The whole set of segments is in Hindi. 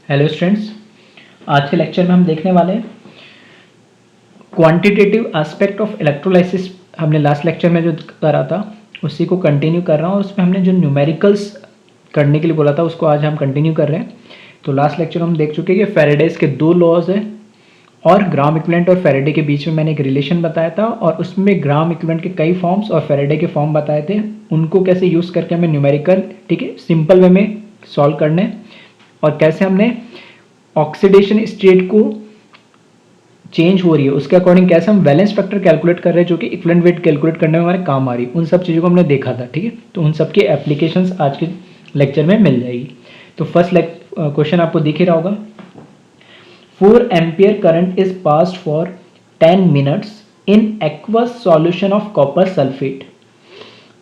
हेलो स्टूडेंट्स, आज के लेक्चर में हम देखने वाले हैं क्वांटिटेटिव एस्पेक्ट ऑफ इलेक्ट्रोलाइसिस। हमने लास्ट लेक्चर में जो करा था उसी को कंटिन्यू कर रहा हूँ। उसमें हमने जो न्यूमेरिकल्स करने के लिए बोला था उसको आज हम कंटिन्यू कर रहे हैं। तो लास्ट लेक्चर हम देख चुके हैं कि फेरेडेज के दो लॉज हैं और ग्राम इक्विवेलेंट और फेरेडे के बीच में मैंने एक रिलेशन बताया था और उसमें ग्राम इक्विवेलेंट के कई फॉर्म्स और फेरेडे के फॉर्म बताए थे। उनको कैसे यूज़ करके हमें न्यूमेरिकल सिंपल वे में सॉल्व करने और कैसे हमने ऑक्सीडेशन स्टेट को चेंज हो रही है उसके अकॉर्डिंग कैसे हम बैलेंस फैक्टर कैलकुलेट कर रहे हैं जो कि इक्विवेलेंट वेट कैलकुलेट करने में हमारे काम आ रही है। उन सब चीज़ों को हमने देखा था। ठीक है, तो उन सब की एप्लीकेशंस आज के लेक्चर में मिल जाएगी। तो फर्स्ट क्वेश्चन आपको दिख ही रहा होगा। 4 ampere current is passed for 10 minutes in aqueous solution of copper sulphate,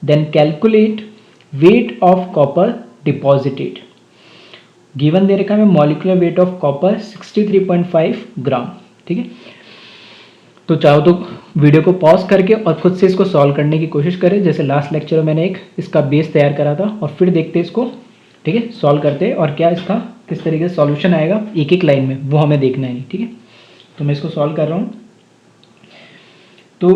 then calculate weight of copper deposited. Given दे रखा है molecular weight of copper 63.5 gram. ठीक है, तो चाहो तो वीडियो को पॉज करके और खुद से इसको सॉल्व करने की कोशिश करें। जैसे लास्ट लेक्चर में मैंने एक इसका बेस तैयार करा था और फिर देखते इसको। ठीक है, सॉल्व करते और क्या इसका किस तरीके से सॉल्यूशन आएगा एक एक लाइन में वो हमें देखना है। ठीक है, तो मैं इसको सॉल्व कर रहा हूँ। तो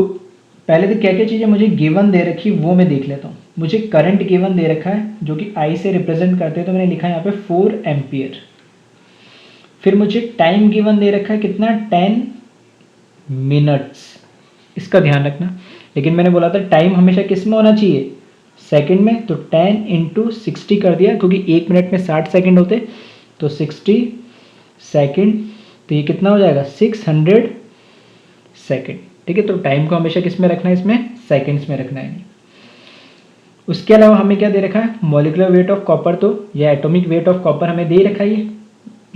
पहले तो क्या क्या चीज़ें मुझे गिवन दे रखी वो मैं देख लेता हूँ। मुझे करंट गिवन दे रखा है जो कि आई से रिप्रेजेंट करते हैं, तो मैंने लिखा है यहाँ पे 4 एम्पियर। फिर मुझे टाइम गिवन दे रखा है कितना, 10 मिनट्स। इसका ध्यान रखना, लेकिन मैंने बोला था टाइम हमेशा किस में होना चाहिए, सेकंड में। तो 10 × 60 कर दिया क्योंकि 1 मिनट में 60 सेकंड होते, तो 60 सेकंड, तो ये कितना हो जाएगा 600 सेकंड। ठीक है, तो टाइम को हमेशा किस में रखना है, इसमें सेकंड्स में रखना है। उसके अलावा हमें क्या दे रखा है, मॉलिक्यूलर वेट ऑफ कॉपर, तो या एटॉमिक वेट ऑफ कॉपर हमें दे रखा है।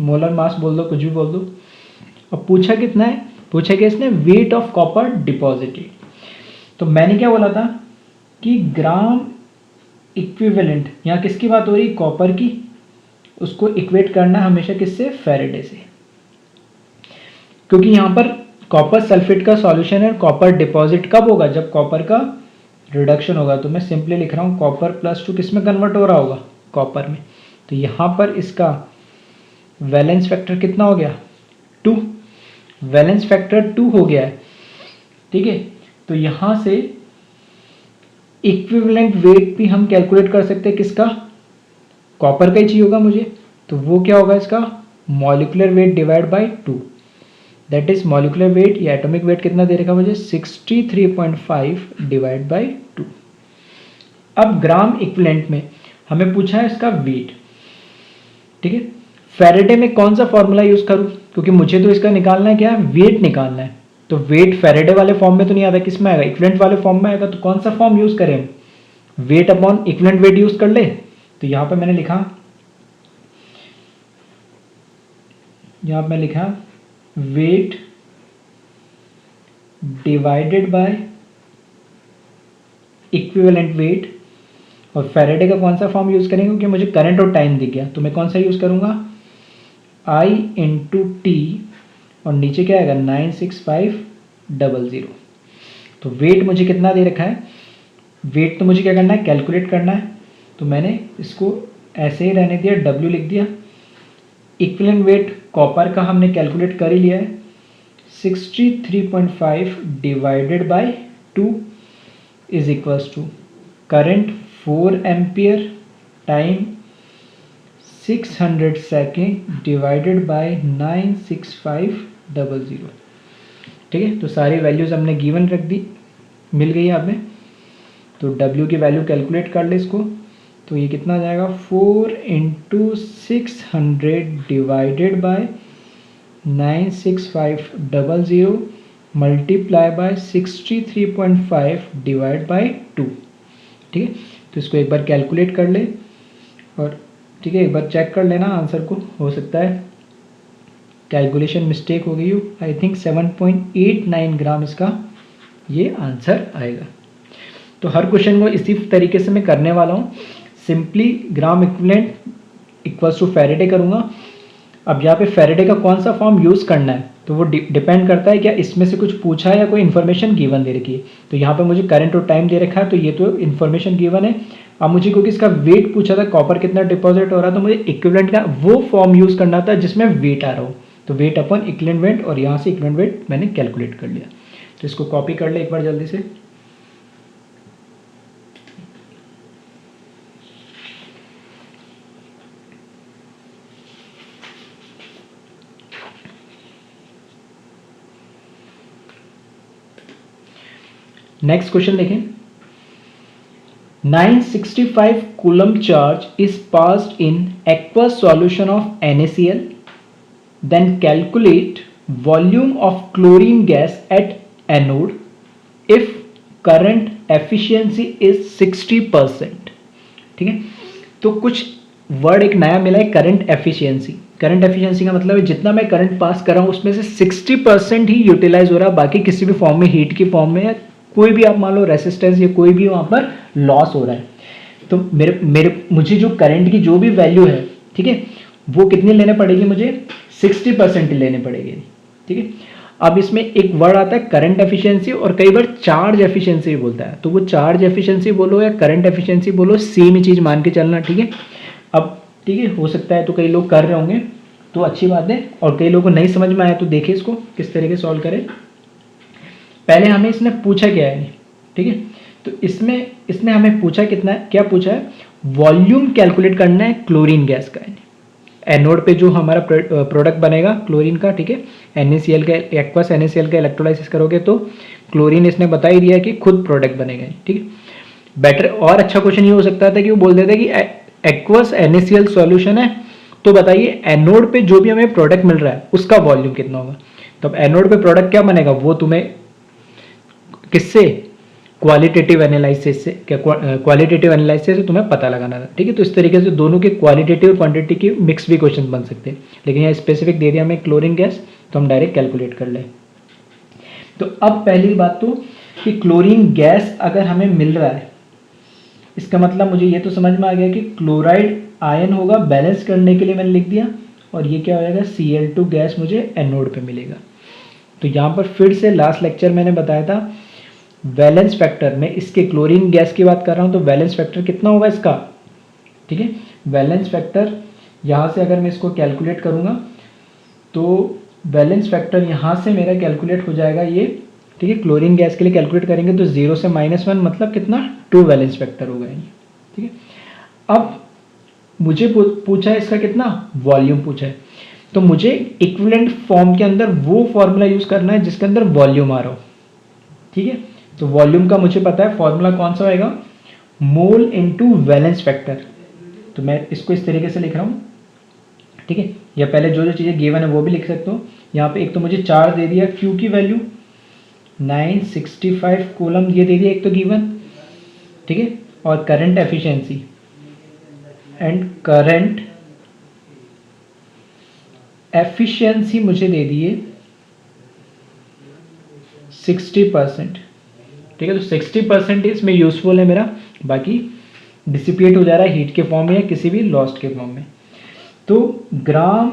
मोलर मास बोल दो, कुछ भी बोल दो। अब पूछा कितना है, पूछा क्या इसने, वेट ऑफ कॉपर डिपॉजिटेड। तो मैंने क्या बोला था कि ग्राम इक्विवेलेंट, यहाँ किसकी बात हो रही, कॉपर की। उसको इक्वेट करना हमेशा किससे, फेरेडे से, क्योंकि यहाँ पर कॉपर सल्फेट का सॉल्यूशन है। कॉपर डिपॉजिट कब होगा, जब कॉपर का रिडक्शन होगा। तो मैं सिंपली लिख रहा हूँ कॉपर +2 किस में कन्वर्ट हो रहा होगा, कॉपर में। तो यहाँ पर इसका वैलेंस फैक्टर कितना हो गया, 2। वैलेंस फैक्टर 2 हो गया है। ठीक है, तो यहाँ से इक्विवेलेंट वेट भी हम कैलकुलेट कर सकते हैं किसका, कॉपर का ही चाहिए होगा मुझे। तो वो क्या होगा इसका, molecular weight divide by 2, that is molecular weight या एटॉमिक वेट कितना दे रखा मुझे, 63.5 डिवाइड बाय 2। अब ग्राम इक्विवेलेंट में हमें पूछा है इसका वेट। ठीक है, फेरेडे में कौन सा फॉर्मूला यूज करूं, क्योंकि मुझे तो इसका निकालना है, क्या है, वेट निकालना है। तो वेट फेरेडे वाले फॉर्म में तो नहीं आता, किस में आएगा, इक्विवेलेंट वाले फॉर्म में आएगा। तो कौन सा फॉर्म यूज करें, weight upon equivalent weight use कर ले। तो यहां पर मैंने लिखा, यहां पर मैं लिखा wait divided by equivalent wait. और फेरेडे का कौन सा फॉर्म यूज करेंगे, क्योंकि मुझे करंट और टाइम दिख गया, तो मैं कौन सा यूज करूंगा, I × T, और नीचे क्या आएगा 96500। तो वेट मुझे कितना दे रखा है, वेट तो मुझे क्या करना है, कैलकुलेट करना है। तो मैंने इसको ऐसे ही रहने दिया, W लिख दिया। इक्विवेलेंट वेट कॉपर का हमने कैलकुलेट कर ही लिया है, 63.5 divided by 2 is equals to current 4 ampere, time 600 second divided by 96500। ठीक है, तो सारी वैल्यूज हमने गिवन रख दी, मिल गई है हमें। तो W की वैल्यू कैलकुलेट कर ले इसको, तो ये कितना आ जाएगा, 4 × 600 divided by 96500 multiply by 63.5 divide by 2। ठीक है, तो इसको एक बार कैलकुलेट कर ले और ठीक है एक बार चेक कर लेना आंसर को, हो सकता है कैलकुलेशन मिस्टेक हो गई हो। आई थिंक 7.89 ग्राम इसका ये आंसर आएगा। तो हर क्वेश्चन को इसी तरीके से मैं करने वाला हूँ। Simply gram equivalent equals to Faraday करूँगा। अब यहाँ पे फेरेडे का कौन सा फॉर्म यूज़ करना है, तो वो डिपेंड करता है क्या इसमें से कुछ पूछा है या कोई इन्फॉर्मेशन गिवन दे रखी है। तो यहाँ पे मुझे करंट और टाइम दे रखा है, तो ये तो इन्फॉर्मेशन गिवन है। अब मुझे क्योंकि इसका वेट पूछा था, कॉपर कितना डिपॉजिट हो रहा है, तो मुझे इक्विवेलेंट का वो फॉर्म यूज़ करना था जिसमें वेट आ रहा हो। तो वेट अपन इक्विवेलेंट वेट, और यहाँ से इक्विवेलेंट वेट मैंने कैलकुलेट कर लिया। तो इसको कॉपी कर ले एक बार जल्दी से। नेक्स्ट क्वेश्चन देखें। 965 coulomb charge is passed in aqueous solution of NaCl. Then calculate volume of chlorine gas at anode if current efficiency is 60%. ठीक है, तो कुछ वर्ड एक नया मिला है, करंट एफिशिएंसी। करंट एफिशिएंसी का मतलब है जितना मैं करंट पास कर रहा हूँ उसमें से 60% ही यूटिलाइज हो रहा है, बाकी किसी भी फॉर्म में, हीट की फॉर्म में या कोई भी आप मान लो रेसिस्टेंस या कोई भी वहाँ पर लॉस हो रहा है। तो मुझे जो करंट की जो भी वैल्यू है, ठीक है, वो कितनी लेने पड़ेगी, मुझे 60% लेने पड़ेगी। ठीक है, अब इसमें एक वर्ड आता है करंट एफिशिएंसी, और कई बार चार्ज एफिशिएंसी भी बोलता है। तो वो चार्ज एफिशिएंसी बोलो या करंट एफिशिएंसी बोलो, सेम ही चीज़ मान के चलना। ठीक है, अब ठीक है, हो सकता है तो कई लोग कर रहे होंगे तो अच्छी बात है, और कई लोगों को नहीं समझ में आया तो देखिए इसको किस तरीके से सॉल्व करें। पहले हमें इसने पूछा क्या है, ठीक है, तो इसने हमें पूछा कितना है, क्या पूछा है, वॉल्यूम कैलकुलेट करना है क्लोरीन गैस का। एनोड पे जो हमारा प्रोडक्ट बनेगा क्लोरीन का, ठीक है, NaCl का, एक्वस NaCl का इलेक्ट्रोलाइसिस करोगे तो क्लोरीन इसने बता ही दिया कि खुद प्रोडक्ट बनेगा। ठीक है, बेटर और अच्छा क्वेश्चन ये हो सकता था कि वो बोल देते कि एक्वस NaCl सॉल्यूशन है, तो बताइए एनोड पे जो भी हमें प्रोडक्ट मिल रहा है उसका वॉल्यूम कितना होगा। तो अब एनोड पे प्रोडक्ट क्या बनेगा वो तुम्हें किससे, क्वालिटेटिव एनालिसिस से, क्या क्वालिटेटिव एनालिसिस से तुम्हें पता लगाना था। ठीक है, तो इस तरीके से दोनों के क्वालिटेटिव और क्वांटिटी की मिक्स भी क्वेश्चन बन सकते हैं, लेकिन यहाँ स्पेसिफिक दे दिया हमें क्लोरीन गैस, तो हम डायरेक्ट कैलकुलेट कर लें। तो अब पहली बात तो कि क्लोरीन गैस अगर हमें मिल रहा है, इसका मतलब मुझे ये तो समझ में आ गया कि क्लोराइड आयन होगा, बैलेंस करने के लिए मैंने लिख दिया, और ये क्या हो जाएगा, Cl2 गैस मुझे एनोड पे मिलेगा। तो यहाँ पर फिर से लास्ट लेक्चर मैंने बताया था वैलेंस फैक्टर, मैं इसके क्लोरीन गैस की बात कर रहा हूँ, तो वैलेंस फैक्टर कितना होगा इसका। ठीक है, वैलेंस फैक्टर यहाँ से अगर मैं इसको कैलकुलेट करूँगा तो वैलेंस फैक्टर यहाँ से मेरा कैलकुलेट हो जाएगा ये। ठीक है, क्लोरीन गैस के लिए कैलकुलेट करेंगे तो 0 से -1 मतलब कितना, 2 वैलेंस फैक्टर होगा ये। ठीक है, अब मुझे पूछा है इसका कितना वॉल्यूम पूछा है, तो मुझे इक्विवेलेंट फॉर्म के अंदर वो फॉर्मूला यूज करना है जिसके अंदर वॉल्यूम आ रहा हो। ठीक है, तो वॉल्यूम का मुझे पता है फॉर्मूला कौन सा होएगा, मोल इनटू वैलेंस फैक्टर। तो मैं इसको इस तरीके से लिख रहा हूँ। ठीक है, या पहले जो जो चीज़ें गिवन है वो भी लिख सकता हूँ। यहाँ पे एक तो मुझे चार्ज दे दिया, Q की वैल्यू 965 कूलम ये दे दिया एक तो गिवन। ठीक है, और current efficiency and current efficiency मुझे दे दिए 60%। ठीक है, तो 60% इसमें यूजफुल है मेरा, बाकी डिसिपेट हो जा रहा है हीट के फॉर्म में या किसी भी लॉस्ट के फॉर्म में। तो ग्राम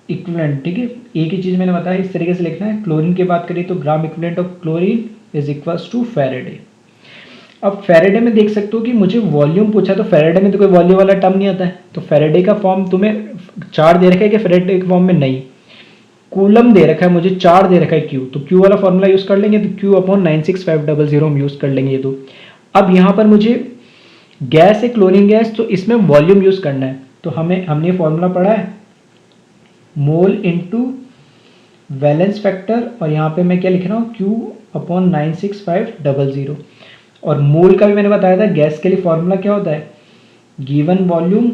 इक्विवेलेंट, ठीक है, एक ही चीज़ मैंने बताया इस तरीके से लिखना है। क्लोरीन की बात करें तो gram equivalent of chlorine is equals to Faraday. अब फेरेडे में देख सकते हो कि मुझे वॉल्यूम पूछा, तो फेरेडे में तो कोई वॉल्यूम वाला टर्म नहीं आता है, तो फेरेडे का फॉर्म तुम्हें चार्ज दे रखा है कि फेरेडे के फॉर्म में नहीं, कूलम दे रखा है, मुझे चार्ज दे रखा है Q, तो Q वाला फॉर्मूला यूज कर लेंगे, तो Q/96500 हम यूज कर लेंगे ये तो। अब यहाँ पर मुझे गैस है क्लोरीन गैस, तो इसमें वॉल्यूम यूज करना है, तो हमने फॉर्मूला पढ़ा है मोल इनटू वैलेंस फैक्टर, और यहाँ पे मैं क्या लिख रहा हूँ Q/96500, और मोल का भी मैंने बताया था गैस के लिए फॉर्मूला क्या होता है, given volume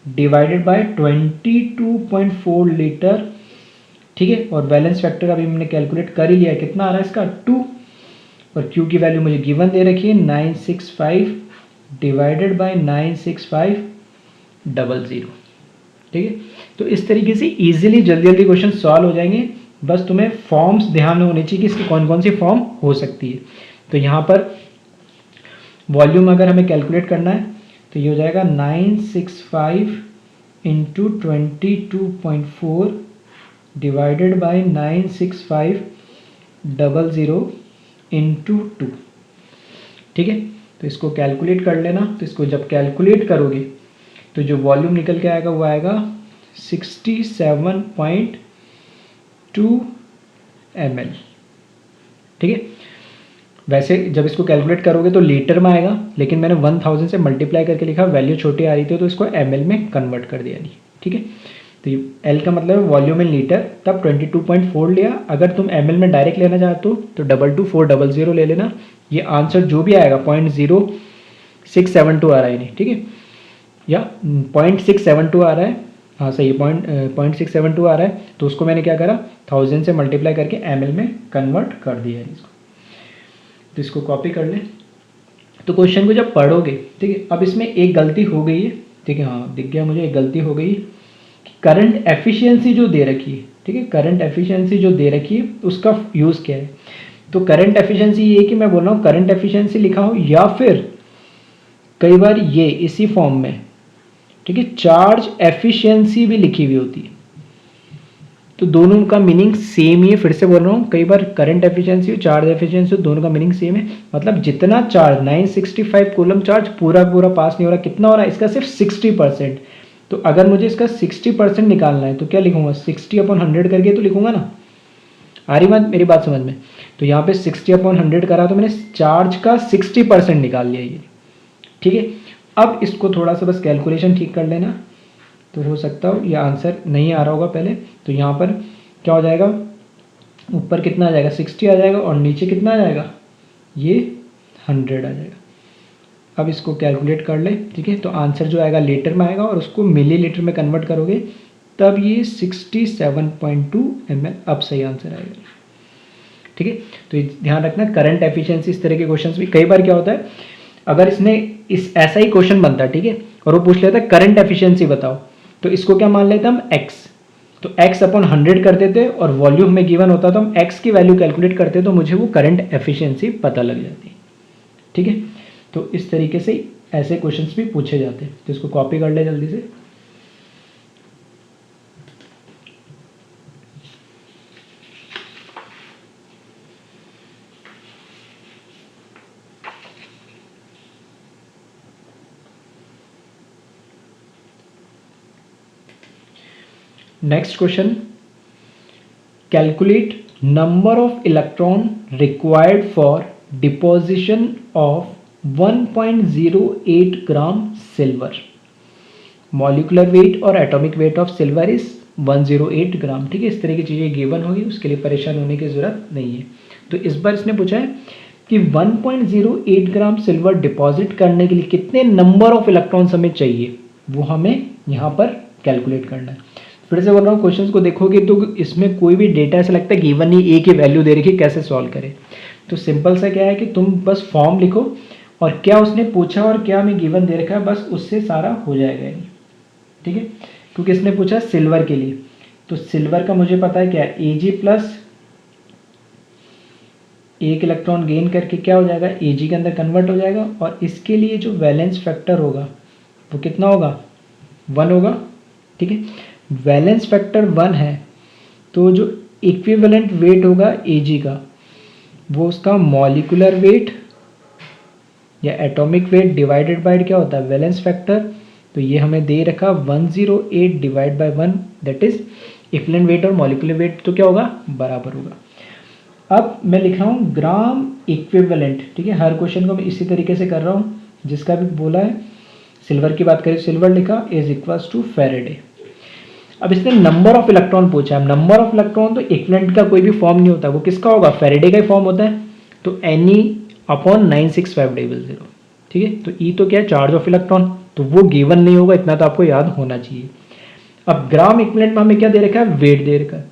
divided bye 22.4 litre. ठीक है, और बैलेंस फैक्टर अभी मैंने कैलकुलेट कर ही लिया है, कितना आ रहा है इसका 2, और Q की वैल्यू मुझे गिवन दे रखी है 965 डिवाइडेड बाय 96500। ठीक है, तो इस तरीके से इजीली जल्दी जल्दी क्वेश्चन सॉल्व हो जाएंगे, बस तुम्हें फॉर्म्स ध्यान में होनी चाहिए कि इसकी कौन कौन सी फॉर्म हो सकती है। तो यहाँ पर वॉल्यूम अगर हमें कैलकुलेट करना है तो ये हो जाएगा 965 × 22.4 डिवाइडेड बाय 96500 इंटू 2। ठीक है, तो इसको कैलकुलेट कर लेना। तो इसको जब कैलकुलेट करोगे तो जो वॉल्यूम निकल के आएगा वो आएगा 67.2 ml। ठीक है, वैसे जब इसको कैलकुलेट करोगे तो लीटर में आएगा, लेकिन मैंने 1000 से मल्टीप्लाई करके लिखा, वैल्यू छोटी आ रही थी तो इसको ml में कन्वर्ट कर दिया। नहीं, ठीक है, तो ये L का मतलब है वॉल्यूम इन लीटर, तब 22.4 लिया। अगर तुम ml में डायरेक्ट लेना चाहते हो तो 22400 ले लेना। ये आंसर जो भी आएगा 0.0672 आ रहा है नहीं, ठीक है, या 0.672 आ रहा है, हाँ सही है, 0.672 आ रहा है, तो उसको मैंने क्या करा 1000 से मल्टीप्लाई करके ml में कन्वर्ट कर दिया है इसको। तो इसको कॉपी कर लें। तो क्वेश्चन को जब पढ़ोगे, ठीक है, अब इसमें एक गलती हो गई है, ठीक है, हाँ दिख गया मुझे, एक गलती हो गई कि करंट एफिशिएंसी जो दे रखी है, ठीक है, करंट एफिशिएंसी जो दे रखी है उसका यूज़ क्या है। तो करंट एफिशिएंसी ये कि मैं बोल रहा हूँ करंट एफिशिएंसी लिखा हो, या फिर कई बार ये इसी फॉर्म में, ठीक है, चार्ज एफिशिएंसी भी लिखी हुई होती है। तो दोनों का मीनिंग सेम ही है। फिर से बोल रहा हूँ, कई बार करंट एफिशिएंसी और चार्ज एफिशिएंसी दोनों का मीनिंग सेम है। मतलब जितना चार्ज 965 कूलम चार्ज पूरा पूरा पास नहीं हो रहा, कितना हो रहा है इसका, सिर्फ 60%। तो अगर मुझे इसका 60% निकालना है तो क्या लिखूंगा, 60/100 करके तो लिखूंगा ना। आ रही बात, मेरी बात समझ में। तो यहाँ पे 60/100 करा तो मैंने चार्ज का 60% निकाल लिया ये, ठीक है। अब इसको थोड़ा सा बस कैलकुलेशन ठीक कर लेना, तो हो सकता हो ये आंसर नहीं आ रहा होगा पहले। तो यहाँ पर क्या हो जाएगा, ऊपर कितना आ जाएगा 60 आ जाएगा, और नीचे कितना आ जाएगा, ये 100 आ जाएगा। अब इसको कैलकुलेट कर ले, ठीक है। तो आंसर जो आएगा लीटर में आएगा, और उसको मिलीलीटर में कन्वर्ट करोगे तब ये 67.2 ml अब सही आंसर आएगा, ठीक है। तो ध्यान रखना, करंट एफिशिएंसी इस तरह के क्वेश्चंस भी कई बार क्या होता है, अगर इसने इस ऐसा ही क्वेश्चन बनता है, ठीक है, और वो पूछ लेता है करंट एफिशिएंसी बताओ, तो इसको क्या मान लेते हैं हम x, तो x/100 कर देते और वॉल्यूम में गिवन होता तो हम x की वैल्यू कैलकुलेट करते तो मुझे वो करंट एफिशिएंसी पता लग जाती, ठीक है। तो इस तरीके से ऐसे क्वेश्चंस भी पूछे जाते हैं। तो इसको कॉपी कर ले जल्दी से। Next question, calculate number of electron required for deposition of 1.08 gram silver. Molecular weight और atomic weight of silver is 108 gram, ठीक है। इस तरह की चीज़ें गिवन होगी, उसके लिए परेशान होने की ज़रूरत नहीं है। तो इस बार इसने पूछा है कि 1.08 ग्राम सिल्वर डिपॉजिट करने के लिए कितने नंबर ऑफ इलेक्ट्रॉन्स हमें चाहिए, वो हमें यहाँ पर कैलकुलेट करना है। फिर से बोल रहा हूँ, क्वेश्चंस को देखोगे तो इसमें कोई भी डेटा ऐसा लगता है गिवन नहीं, एक ही वैल्यू दे रखी, कैसे सॉल्व करें। तो सिंपल सा क्या है कि तुम बस फॉर्म लिखो और क्या उसने पूछा और क्या हमें गिवन दे रखा है, बस उससे सारा हो जाएगा, ठीक है। क्योंकि इसने पूछा सिल्वर के लिए, तो सिल्वर का मुझे पता है क्या है, Ag प्लस एक इलेक्ट्रॉन गेन करके क्या हो जाएगा, Ag के अंदर कन्वर्ट हो जाएगा, और इसके लिए जो वैलेंस फैक्टर होगा वो कितना होगा, 1 होगा, ठीक है। वैलेंस फैक्टर 1 है, तो जो इक्विवेलेंट वेट होगा Ag का, वो उसका मॉलिकुलर वेट या एटॉमिक वेट डिवाइडेड बाय क्या होता है, वैलेंस फैक्टर। तो ये हमें दे रखा 108 divide by 1, that is equivalent weight और मॉलिकुलर वेट, तो क्या होगा, बराबर होगा। अब मैं लिख रहा हूँ ग्राम इक्विवेलेंट, ठीक है। हर क्वेश्चन को मैं इसी तरीके से कर रहा हूँ, जिसका भी बोला है। सिल्वर की बात करें, सिल्वर लिखा इज इक्वल्स टू फेरेडे। अब इसने नंबर ऑफ इलेक्ट्रॉन पूछा है। नंबर ऑफ इलेक्ट्रॉन तो इक्विवेलेंट का कोई भी फॉर्म नहीं होता, वो किसका होगा, फेरेडे का ही फॉर्म होता है। तो Ne/96500, ठीक है। तो E तो क्या है, चार्ज ऑफ इलेक्ट्रॉन, तो वो गिवन नहीं होगा, इतना तो आपको याद होना चाहिए। अब ग्राम इक्विवेलेंट में हमें क्या दे रखा है, वेट दे रखा है।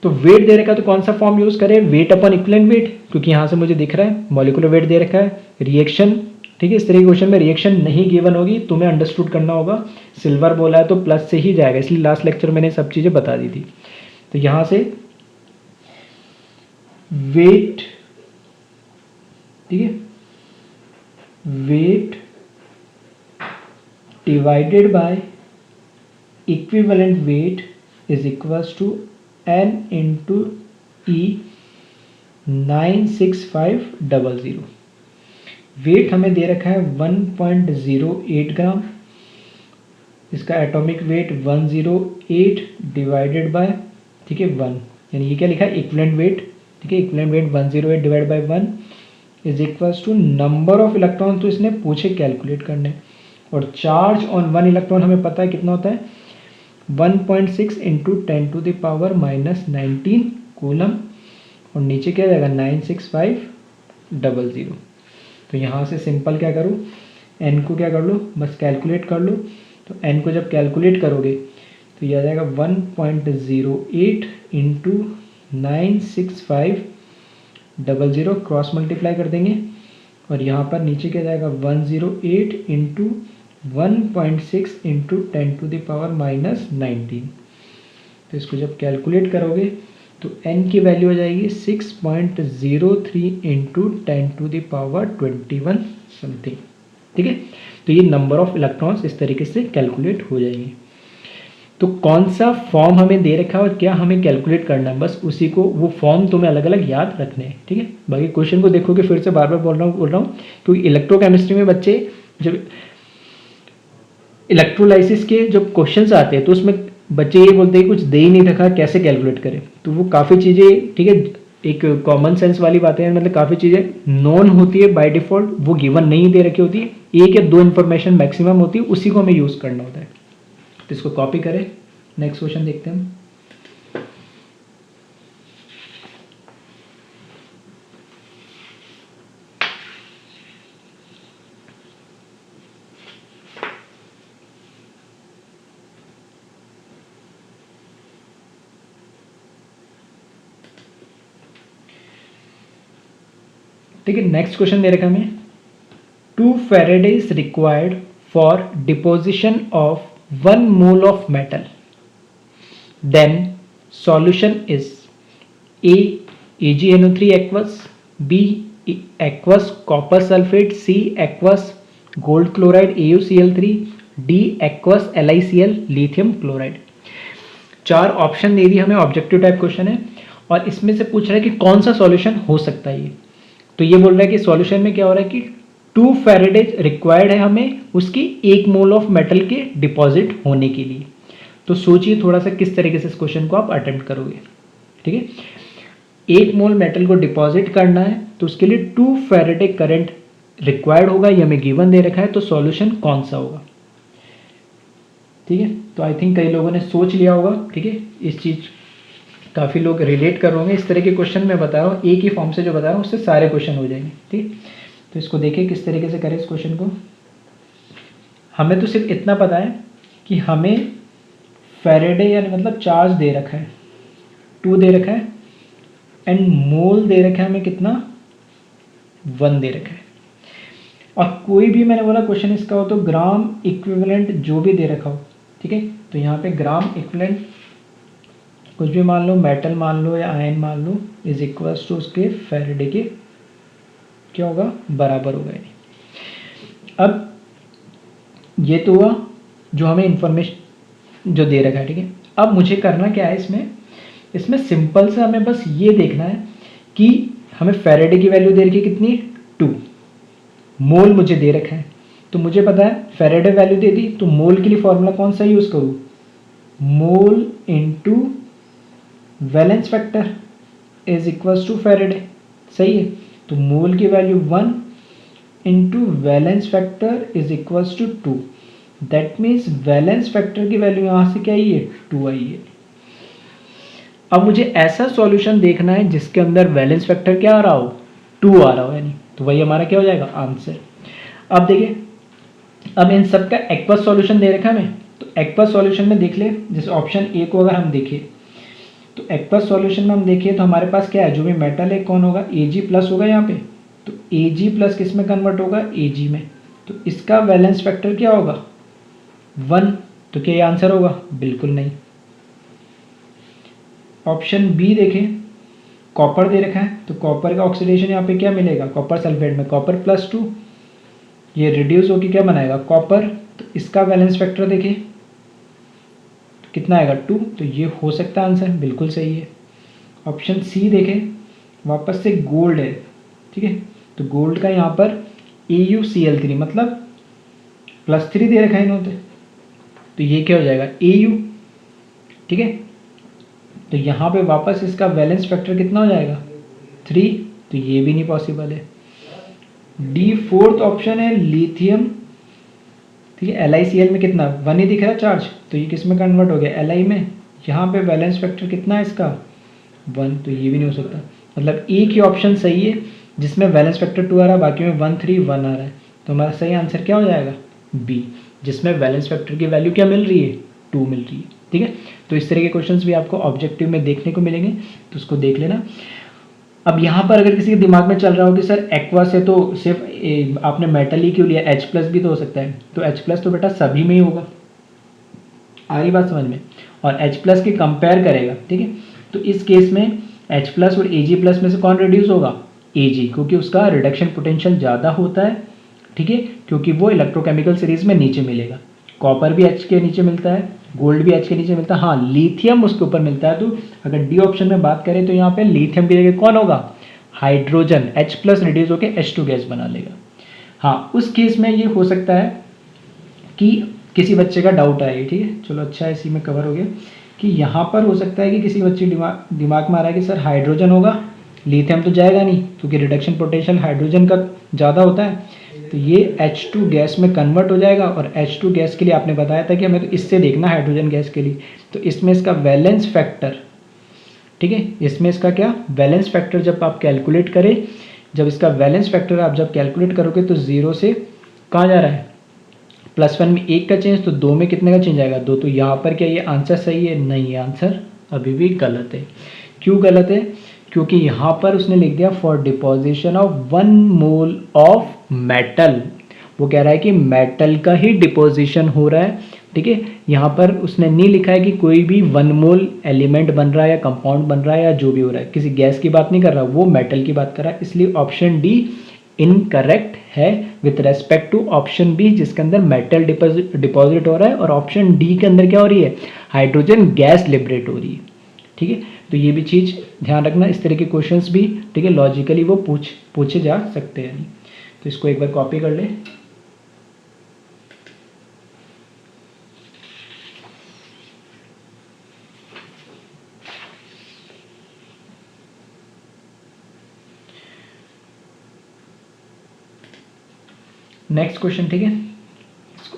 तो वेट दे रखा है तो कौन सा फॉर्म यूज करें, वेट अपॉन इक्विवेलेंट वेट, क्योंकि यहां से मुझे दिख रहा है मॉलिक्यूलर वेट दे रखा है। रिएक्शन, ठीक है, इस तरह के क्वेश्चन में रिएक्शन नहीं गिवन होगी, तुम्हें अंडरस्टूड करना होगा। सिल्वर बोला है तो प्लस से ही जाएगा, इसलिए लास्ट लेक्चर मैंने सब चीजें बता दी थी। तो यहां से वेट, ठीक है, weight divided by equivalent weight is equals to n into e 96500। Weight हमें दे रखा है 1.08 ग्राम, इसका एटॉमिक वेट 108 डिवाइडेड बाय, ठीक है, 1, यानी ये क्या लिखा है, इक्विवेलेंट वेट, ठीक है, equivalent weight 108 divide by 1 is equals to number of electron, तो इसने पूछे कैलकुलेट करने, और चार्ज ऑन 1 इलेक्ट्रॉन हमें पता है कितना होता है, 1.6 इंटू 10⁻⁻19 कूलम, और नीचे क्या जाएगा 96500। तो यहाँ से सिंपल क्या करूँ, n को क्या कर लो, बस कैलकुलेट कर लो। तो n को जब कैलकुलेट करोगे तो यह आ जाएगा 1.08 इंटू 96500, क्रॉस मल्टीप्लाई कर देंगे, और यहाँ पर नीचे क्या जाएगा 108 इंटू 1.6 इंटू 10⁻⁻19। तो इसको जब कैलकुलेट करोगे तो n की वैल्यू हो जाएगी 6.03 इंटू 10⁻21 समथिंग, ठीक है। तो ये नंबर ऑफ इलेक्ट्रॉन्स इस तरीके से कैलकुलेट हो जाएंगे। तो कौन सा फॉर्म हमें दे रखा है और क्या हमें कैलकुलेट करना है, बस उसी को, वो फॉर्म तुम्हें अलग अलग याद रखने हैं, ठीक है। बाकी क्वेश्चन को देखोगे, फिर से बार बार बोल रहा हूँ क्योंकि इलेक्ट्रोकेमिस्ट्री में बच्चे जब इलेक्ट्रोलाइसिस के जब क्वेश्चंस आते हैं तो उसमें बच्चे ये बोलते हैं कुछ दे ही नहीं रखा, कैसे कैलकुलेट करें। तो वो काफ़ी चीज़ें, ठीक है, एक कॉमन सेंस वाली बातें हैं, मतलब काफ़ी चीज़ें नॉन होती है बाय डिफ़ॉल्ट, वो गिवन नहीं दे रखी होती है, एक या दो इन्फॉर्मेशन मैक्सिमम होती है, उसी को हमें यूज़ करना होता है। तो इसको कॉपी करें, नेक्स्ट क्वेश्चन देखते हैं हम। ठीक है, नेक्स्ट क्वेश्चन दे रखा हमें, 2 Faraday is required for deposition of 1 mole of metal, then solution is A AgNO3 aqueous, B aqueous copper sulfate, C aqueous gold chloride AuCl3, D aqueous LiCl lithium chloride। 4 option दे दिए हमें, ऑब्जेक्टिव टाइप क्वेश्चन है, और इसमें से पूछ रहा है कि कौन सा सॉल्यूशन हो सकता है ये। तो ये बोल रहा है कि सॉल्यूशन में क्या हो रहा है कि 2 फैराडेज रिक्वायर्ड है हमें उसकी 1 मोल ऑफ मेटल के डिपॉजिट होने के लिए। तो सोचिए थोड़ा सा किस तरीके से इस क्वेश्चन को आप अटेम्प्ट करोगे, ठीक है। 1 मोल मेटल को डिपॉजिट करना है तो उसके लिए 2 फैराडे करंट रिक्वायर्ड होगा, ये हमें गिवन दे रखा है, तो सॉल्यूशन कौन सा होगा, ठीक है। तो आई थिंक कई लोगों ने सोच लिया होगा, ठीक है, इस चीज़ काफ़ी लोग रिलेट कर होंगे। इस तरह के क्वेश्चन मैं बता रहा हूँ, एक ही फॉर्म से जो बता रहा हूँ उससे सारे क्वेश्चन हो जाएंगे, ठीक। तो इसको देखिए किस तरीके से करें इस क्वेश्चन को। हमें तो सिर्फ इतना पता है कि हमें फैराडे यानी मतलब चार्ज दे रखा है 2 दे रखा है, एंड मोल दे रखा है हमें कितना 1 दे रखा है, और कोई भी मैंने बोला क्वेश्चन इसका हो तो ग्राम इक्विवेलेंट जो भी दे रखा हो, ठीक है। तो यहाँ पे ग्राम इक्विवेलेंट कुछ भी मान लो, मेटल मान लो या आयन मान लो, इज इक्वल्स टू उसके फैराडे के क्या होगा, बराबर होगा। अब ये तो हुआ जो हमें इंफॉर्मेशन जो दे रखा है, ठीक है। अब मुझे करना क्या है इसमें सिंपल से हमें बस ये देखना है कि हमें फैराडे की वैल्यू दे रखी है कितनी, 2, मोल मुझे दे रखा है, तो मुझे पता है फैराडे वैल्यू दे दी, तो मोल के लिए फॉर्मूला कौन सा यूज़ करूँ, mole into valence factor is equals to Faraday, सही है। तो मोल की value 1 into valence factor is equals to 2, that means valence factor की वैल्यू यहाँ से क्या आई है, 2 आई है। अब मुझे ऐसा सॉल्यूशन देखना है जिसके अंदर वैलेंस फैक्टर क्या आ रहा हो, 2 आ रहा हो, यानी तो वही हमारा क्या हो जाएगा आंसर। अब देखिए, अब इन सब का एक्वस सॉल्यूशन दे रखा है हमें, तो एक्वस सॉल्यूशन में देख ले, जैसे ऑप्शन ए को अगर हम देखें तो एक्वस सॉल्यूशन में हम देखिए तो हमारे पास क्या है, जो भी मेटल है कौन होगा, Ag प्लस होगा यहाँ पे, तो Ag प्लस किस में कन्वर्ट होगा, Ag में, तो इसका वैलेंस फैक्टर क्या होगा 1, तो क्या ये आंसर होगा, बिल्कुल नहीं। ऑप्शन बी देखें, कॉपर दे रखा है, तो कॉपर का ऑक्सीडेशन यहाँ पे क्या मिलेगा, कॉपर सल्फेट में कॉपर प्लस 2, ये रिड्यूस होकर क्या बनाएगा कॉपर, तो इसका वैलेंस फैक्टर देखिए, कितना आएगा 2, तो ये हो सकता है आंसर, बिल्कुल सही है। ऑप्शन सी देखें, वापस से गोल्ड है, ठीक है, तो गोल्ड का यहाँ पर AuCl3 मतलब +3 दे रखा है इन्होंने, तो ये क्या हो जाएगा Au, ठीक है। तो यहाँ पे वापस इसका वैलेंस फैक्टर कितना हो जाएगा 3, तो ये भी नहीं पॉसिबल है। डी फोर्थ ऑप्शन है लिथियम, ठीक है, LiCl में कितना 1 ही दिख रहा है चार्ज, तो ये किस में कन्वर्ट हो गया Li में, यहाँ पे वैलेंस फैक्टर कितना है इसका 1, तो ये भी नहीं हो सकता। मतलब एक ही ऑप्शन सही है जिसमें वैलेंस फैक्टर 2 आ रहा है, बाकी में 1 3 1 आ रहा है, तो हमारा सही आंसर क्या हो जाएगा बी, जिसमें वैलेंस फैक्टर की वैल्यू क्या मिल रही है 2 मिल रही है, ठीक है। तो इस तरह के क्वेश्चंस भी आपको ऑब्जेक्टिव में देखने को मिलेंगे, तो उसको देख लेना। अब यहाँ पर अगर किसी के दिमाग में चल रहा हो कि सर एक्वा से तो सिर्फ आपने मेटल ही क्यों लिया, H+ भी तो हो सकता है, तो H+ तो बेटा सभी में ही होगा, आ रही बात समझ में, और H+ की कंपेयर करेगा, ठीक है। तो इस केस में H+ और Ag+ में से कौन रिड्यूस होगा Ag, क्योंकि उसका रिडक्शन पोटेंशियल ज़्यादा होता है, ठीक है, क्योंकि वो इलेक्ट्रोकेमिकल सीरीज में नीचे मिलेगा। कॉपर भी H के नीचे मिलता है, गोल्ड भी H के नीचे मिलता है, हाँ लिथियम उसके ऊपर मिलता है। तो अगर डी ऑप्शन में बात करें तो यहाँ पे लिथियम की जगह कौन होगा हाइड्रोजन, H+ रिड्यूस होकर H2 गैस बना लेगा। हाँ उस केस में ये हो सकता है कि किसी बच्चे का डाउट आए, ठीक है, चलो अच्छा है इसी में कवर हो गया कि यहाँ पर हो सकता है कि किसी बच्चे दिमाग में आ रहा है कि सर हाइड्रोजन होगा, लिथियम तो जाएगा नहीं क्योंकि रिडक्शन पोटेंशियल हाइड्रोजन का ज़्यादा होता है, तो ये H2 गैस में कन्वर्ट हो जाएगा। और H2 गैस के लिए आपने बताया था कि हमें तो इससे देखना हाइड्रोजन गैस के लिए, तो इसमें इसका वैलेंस फैक्टर, ठीक है, इसमें इसका क्या वैलेंस फैक्टर जब आप कैलकुलेट करें, जब इसका वैलेंस फैक्टर आप जब कैलकुलेट करोगे तो 0 से कहाँ जा रहा है +1 में 1 का चेंज, तो 2 में कितने का चेंज आएगा 2, तो यहाँ पर क्या ये आंसर सही है, नहीं ये आंसर अभी भी गलत है। क्यों गलत है, क्योंकि यहाँ पर उसने लिख दिया for deposition of 1 mole of metal, वो कह रहा है कि मेटल का ही डिपोजिशन हो रहा है, ठीक है। यहाँ पर उसने नहीं लिखा है कि कोई भी 1 मोल एलिमेंट बन रहा है या कंपाउंड बन रहा है या जो भी हो रहा है, किसी गैस की बात नहीं कर रहा, वो मेटल की बात कर रहा है, इसलिए ऑप्शन डी इनकरेक्ट है with respect to option B जिसके अंदर मेटल डिपॉजिट हो रहा है, और ऑप्शन डी के अंदर क्या हो रही है हाइड्रोजन गैस लिबरेट हो रही है, ठीक है। तो ये भी चीज़ ध्यान रखना, इस तरह के क्वेश्चंस भी, ठीक है, लॉजिकली वो पूछे जा सकते हैं। तो इसको एक बार कॉपी कर ले। नेक्स्ट क्वेश्चन, ठीक है,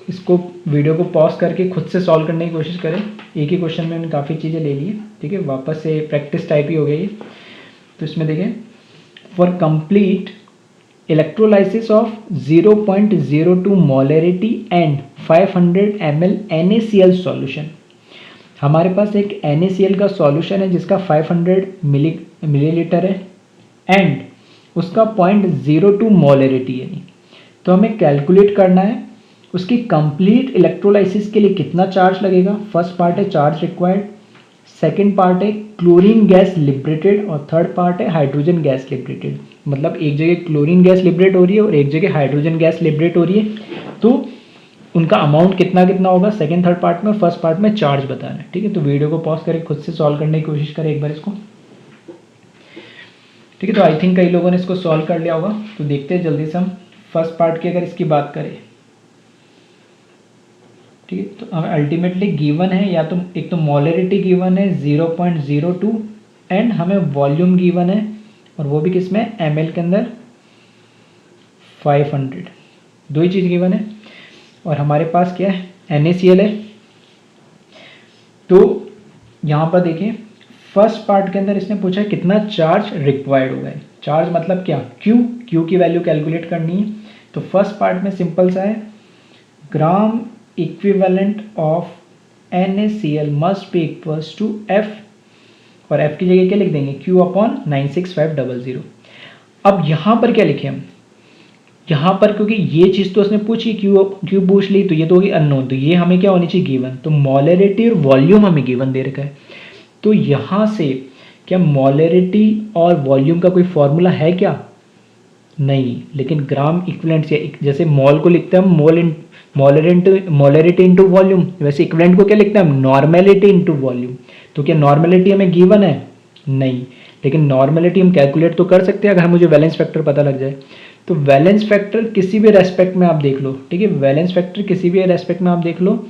इसको वीडियो को पॉज करके खुद से सॉल्व करने की कोशिश करें, एक ही क्वेश्चन में मैंने काफ़ी चीज़ें ले ली है, ठीक है, वापस से प्रैक्टिस टाइप ही हो गई है। तो इसमें देखें for complete electrolysis of 0.02 molarity and 500 ml NaCl solution, हमारे पास एक NaCl का सॉल्यूशन है जिसका 500 मिलीलीटर है एंड उसका 0.02 मोलरिटी है, तो हमें कैलकुलेट करना है उसकी कंप्लीट इलेक्ट्रोलाइसिस के लिए कितना चार्ज लगेगा। फर्स्ट पार्ट है चार्ज रिक्वायर्ड, सेकंड पार्ट है क्लोरीन गैस लिबरेटेड, और थर्ड पार्ट है हाइड्रोजन गैस लिबरेटेड। मतलब एक जगह क्लोरीन गैस लिबरेट हो रही है और एक जगह हाइड्रोजन गैस लिबरेट हो रही है, तो उनका अमाउंट कितना कितना होगा सेकंड थर्ड पार्ट में, फर्स्ट पार्ट में चार्ज बताना है, ठीक है। तो वीडियो को पॉज करके खुद से सॉल्व करने की कोशिश करें एक बार इसको, ठीक है। तो आई थिंक कई लोगों ने इसको सॉल्व कर लिया होगा, तो देखते हैं जल्दी से हम फर्स्ट पार्ट की अगर इसकी बात करें, ठीक है। तो हमें अल्टीमेटली गिवन है या तो एक तो मोलरिटी गिवन है 0.02 एंड हमें वॉल्यूम गिवन है, और वो भी किसमें ml के अंदर 500, दो ही चीज़ गिवन है, और हमारे पास क्या है NaCl है। तो यहाँ पर देखिए फर्स्ट पार्ट के अंदर इसने पूछा कितना चार्ज रिक्वायर्ड होगा, चार्ज मतलब क्या Q की वैल्यू कैलकुलेट करनी है। तो फर्स्ट पार्ट में सिंपल सा है gram equivalent of NaCl must be equals to F, और F की जगह क्या लिख देंगे Q/96500। अब यहाँ पर क्या लिखें हम, यहाँ पर क्योंकि ये चीज़ तो उसने पूछी क्यू पूछ ली, तो ये तो होगी अननोन, तो ये हमें क्या होनी चाहिए गिवन, तो मोलरिटी और वॉल्यूम हमें गिवन दे रखा है। तो यहाँ से क्या मोलरिटी और वॉल्यूम का कोई फॉर्मूला है क्या, नहीं, लेकिन ग्राम इक्विवेलेंट से जैसे मोल को लिखते हैं हम मोलरिटी इनटू वॉल्यूम, वैसे इक्विवेलेंट को क्या लिखते हैं हम नॉर्मेलिटी इनटू वॉल्यूम। तो क्या नॉर्मेलिटी हमें गिवन है? नहीं, लेकिन नॉर्मेलिटी हम कैलकुलेट तो कर सकते हैं अगर मुझे वैलेंस फैक्टर पता लग जाए। तो वैलेंस फैक्टर किसी भी रेस्पेक्ट में आप देख लो, ठीक है, वैलेंस फैक्टर किसी भी रेस्पेक्ट में आप देख लो,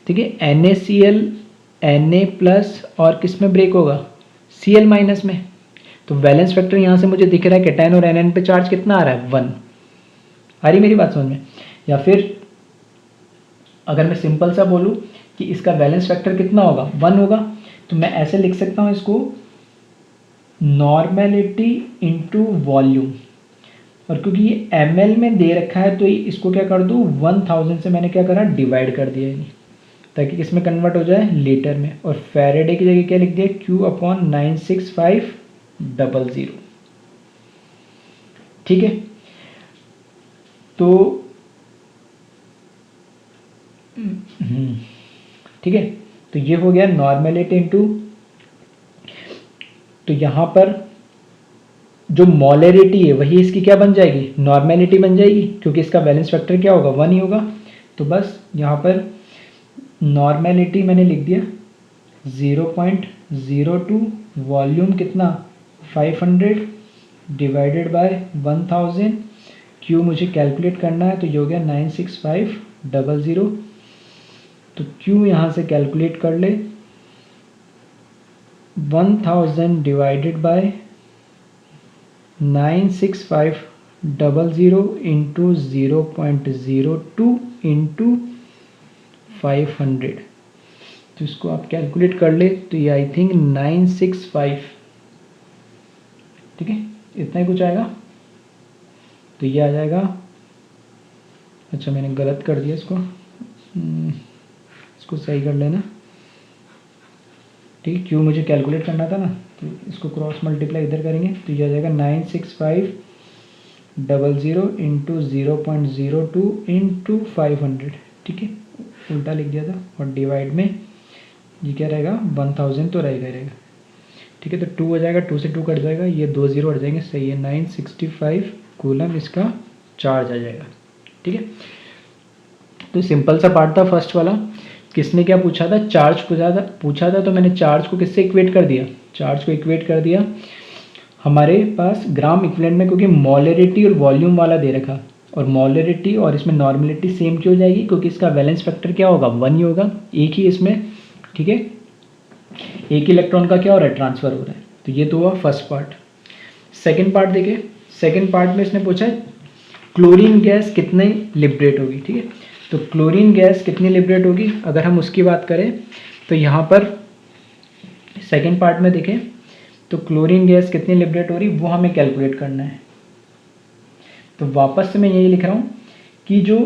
ठीक है। NaCl Na प्लस और किस में ब्रेक होगा? Cl माइनस में। तो वैलेंस फैक्टर यहाँ से मुझे दिख रहा है कैटायन और एनायन पे चार्ज कितना आ रहा है? 1। आ रही मेरी बात समझ में? या फिर अगर मैं सिंपल सा बोलूँ कि इसका वैलेंस फैक्टर कितना होगा? 1 होगा। तो मैं ऐसे लिख सकता हूँ इसको, नॉर्मेलिटी इंटू वॉल्यूम, और क्योंकि ये ml में दे रखा है तो इसको क्या कर दूँ, 1000 से मैंने क्या करा, डिवाइड कर दिया है, ताकि किसमें कन्वर्ट हो जाए, लीटर में। और फैरेडे की जगह क्या लिख दिया, Q/96500। ठीक है, तो ठीक है, तो ये हो गया नॉर्मेलिटी इनटू, तो यहां पर जो मोलरिटी है वही इसकी क्या बन जाएगी, नॉर्मेलिटी बन जाएगी, क्योंकि इसका बैलेंस फैक्टर क्या होगा, 1 ही होगा। तो बस यहाँ पर नॉर्मेलिटी मैंने लिख दिया 0.02, वॉल्यूम कितना 500 डिवाइडेड बाय 1000, क्यू मुझे कैलकुलेट करना है तो ये हो गया 96500। तो क्यू यहाँ से कैलकुलेट कर ले, 1000 डिवाइडेड बाय 96500 इंटू 0.02 इंटू 500। तो इसको आप कैलकुलेट कर ले तो ये आई थिंक 965, ठीक है, इतना ही कुछ आएगा। तो ये आ जाएगा, अच्छा मैंने गलत कर दिया इसको, इसको सही कर लेना, ठीक है। क्यों मुझे कैलकुलेट करना था ना, तो इसको क्रॉस मल्टीप्लाई इधर करेंगे तो ये आ जाएगा 96500 इंटू 0.02 इंटू 500, ठीक है, उल्टा लिख दिया था। और डिवाइड में ये क्या रहेगा, 1000 तो रहेगा, ठीक है। तो 2 हो जाएगा, 2 से 2 कट जाएगा, ये 2 0 हट जाएंगे, सही है। 965 कूलम इसका चार्ज आ जाएगा, ठीक है। तो सिंपल सा पार्ट था फर्स्ट वाला। किसने क्या पूछा था, चार्ज पूछा था, तो मैंने चार्ज को किससे इक्वेट कर दिया, चार्ज को इक्वेट कर दिया हमारे पास ग्राम इक्विवेलेंट में, क्योंकि मोलरिटी और वॉल्यूम वाला दे रखा, और मोलरिटी और इसमें नॉर्मेलिटी सेम क्यों हो जाएगी, क्योंकि इसका वैलेंस फैक्टर क्या होगा, 1 ही होगा, एक ही इसमें, ठीक है, एक ही इलेक्ट्रॉन का क्या हो रहा है, ट्रांसफर हो रहा है। तो ये तो हुआ फर्स्ट पार्ट। सेकेंड पार्ट देखिए, सेकेंड पार्ट में इसने पूछा है क्लोरीन गैस कितने लिबरेट होगी, ठीक है। तो क्लोरीन गैस कितनी लिबरेट होगी, अगर हम उसकी बात करें तो यहाँ पर सेकेंड पार्ट में देखें तो क्लोरीन गैस कितनी लिबरेट हो रही वो हमें कैलकुलेट करना है। तो वापस से मैं यही लिख रहा हूँ कि जो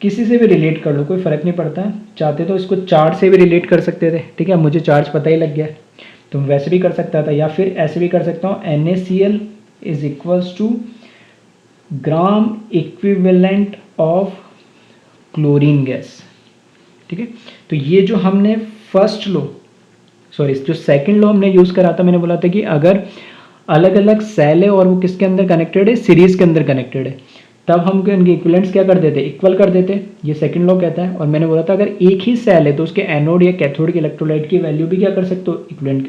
किसी से भी रिलेट कर लो, कोई फ़र्क नहीं पड़ता, चाहते तो इसको चार्ज से भी रिलेट कर सकते थे, ठीक है, मुझे चार्ज पता ही लग गया, तो वैसे भी कर सकता था, या फिर ऐसे भी कर सकता हूँ, NaCl is equals to gram equivalent of chlorine gas, ठीक है। तो ये जो हमने फर्स्ट लो, सॉरी जो सेकंड लो हमने यूज़ करा था, मैंने बोला था कि अगर अलग अलग सेल है और वो किसके अंदर कनेक्टेड है, सीरीज के अंदर कनेक्टेड है, तब हम इनके इक्विवेलेंट्स क्या कर देते, इक्वल कर देते, ये सेकंड लॉ कहता है। और मैंने बोला था अगर एक ही सेल है तो उसके एनोड या कैथोड के इलेक्ट्रोलाइट की वैल्यू भी क्या कर सकते हो, इक्विवेलेंट।